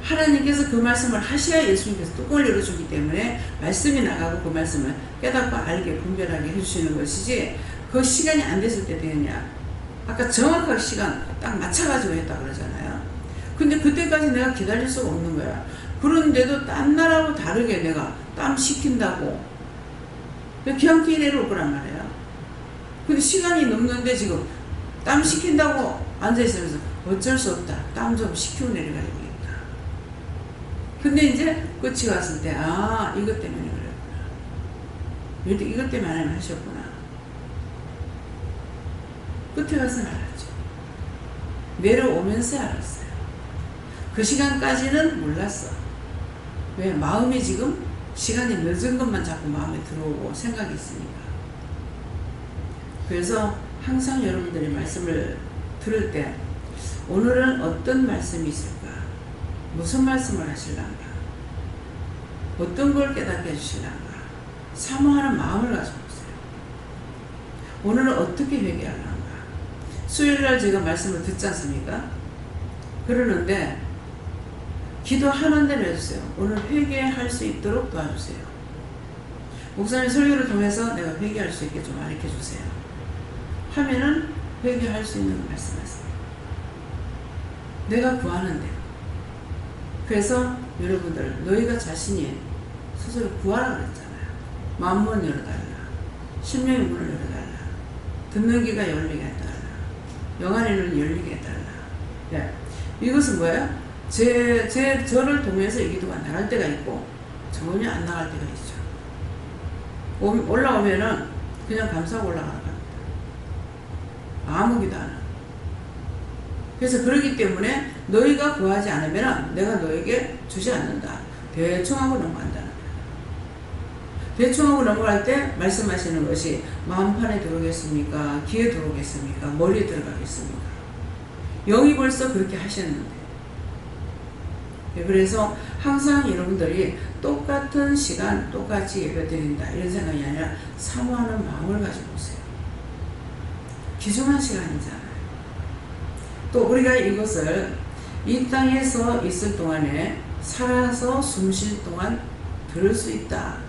Speaker 1: 하나님께서 그 말씀을 하셔야 예수님께서 뚜껑을 열어주기 때문에 말씀이 나가고 그 말씀을 깨닫고 알게 분별하게 해주시는 것이지 그 시간이 안 됐을 때 되느냐. 아까 정확하게 시간 딱 맞춰가지고 했다 그러잖아요. 근데 그때까지 내가 기다릴 수가 없는 거야. 그런데도 딴 나라하고 다르게 내가 땀 식힌다고 기한기에 내려올 거란 말이에요. 근데 시간이 넘는데 지금 땀 식힌다고 앉아있으면서 어쩔 수 없다. 땀 좀 식히고 내려가야 되겠다. 근데 이제 끝이 왔을 때 이것 때문에 그랬구나. 이것 때문에 하나님 하셨구나. 끝에 가서는 알았죠. 내려오면서 알았어요. 그 시간까지는 몰랐어. 왜? 마음이 지금 시간이 늦은 것만 자꾸 마음에 들어오고 생각이 있으니까. 그래서 항상 여러분들이 말씀을 들을 때 오늘은 어떤 말씀이 있을까? 무슨 말씀을 하실란가? 어떤 걸 깨닫게 해주실란가? 사모하는 마음을 가지고 있어요. 오늘은 어떻게 회개하려는가? 수요일날 제가 말씀을 듣지 않습니까? 그러는데 기도하는 대로 해주세요. 오늘 회개할 수 있도록 도와주세요. 목사님 설교를 통해서 내가 회개할 수 있게 좀 가르쳐주세요. 하면은 회개할 수 있는 말씀하세요. 내가 구하는 대로. 그래서 여러분들 너희가 자신이 스스로 구하라 그랬잖아요. 마음문 열어달라. 심령의 문을 열어달라. 듣는 귀가 열리게 해달라. 영안의 눈이 열리게 해달라. 네. 이것은 뭐예요? 저를 통해서 이 기도가 나갈 때가 있고 전혀 안 나갈 때가 있죠. 올라오면은 그냥 감사하고 올라가는 겁니다. 아무 기도 안 하고. 그래서 그러기 때문에 너희가 구하지 않으면 내가 너에게 주지 않는다. 대충 하고 넘어간다는 거예요. 대충 하고 넘어갈 때 말씀하시는 것이 마음판에 들어오겠습니까? 귀에 들어오겠습니까? 머리에 들어가겠습니까? 영이 벌써 그렇게 하셨는데. 그래서 항상 여러분들이 똑같은 시간 똑같이 예배드린다 이런 생각이 아니라 사모하는 마음을 가지고 오세요. 귀중한 시간이잖아요. 또 우리가 이것을 이 땅에서 있을 동안에 살아서 숨 쉴 동안 들을 수 있다.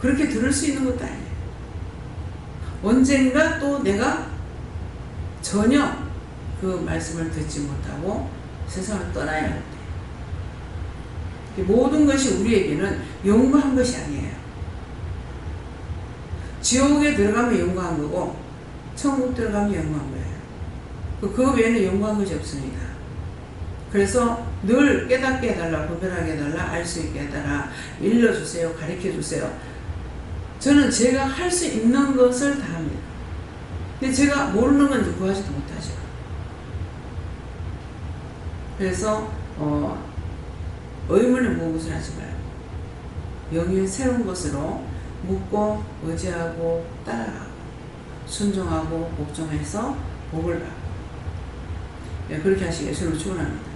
Speaker 1: 그렇게 들을 수 있는 것도 아니에요. 언젠가 또 내가 전혀 그 말씀을 듣지 못하고 세상을 떠나야 할 때, 모든 것이 우리에게는 영광한 것이 아니에요. 지옥에 들어가면 영광한 거고 천국 들어가면 영광한 거예요. 그 외에는 영광한 것이 없습니다. 그래서 늘 깨닫게 해달라, 분별하게 해달라, 알 수 있게 해달라, 일러주세요, 가르쳐주세요. 저는 제가 할 수 있는 것을 다 합니다. 근데 제가 모르는 건 구하지도 못하죠. 그래서 의문의 무엇을 하지 말고 영의 새로운 것으로 묻고 의지하고 따라가고 순종하고 복종해서 복을 받고, 그렇게 하시길 주로 축원합니다.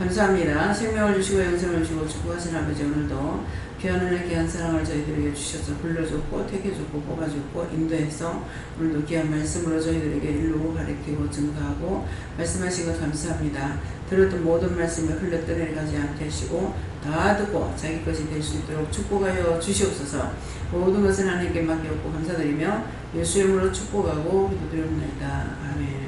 Speaker 1: 감사합니다. 생명을 주시고 영생을 주시고 축복하신 아버지, 오늘도 귀한 은혜 귀한 사랑을 저희들에게 주셔서 불러줬고 택해줬고 뽑아줬고 인도해서 오늘도 귀한 말씀으로 저희들에게 일로 가르치고 증거하고 말씀하신 것 감사합니다. 들었던 모든 말씀을 흘러 떠내려가지 않게 하시고 다 듣고 자기 것이 될 수 있도록 축복하여 주시옵소서. 모든 것을 하나님께 맡겼고 감사드리며 예수의 이름으로 축복하고 기도드립니다. 아멘.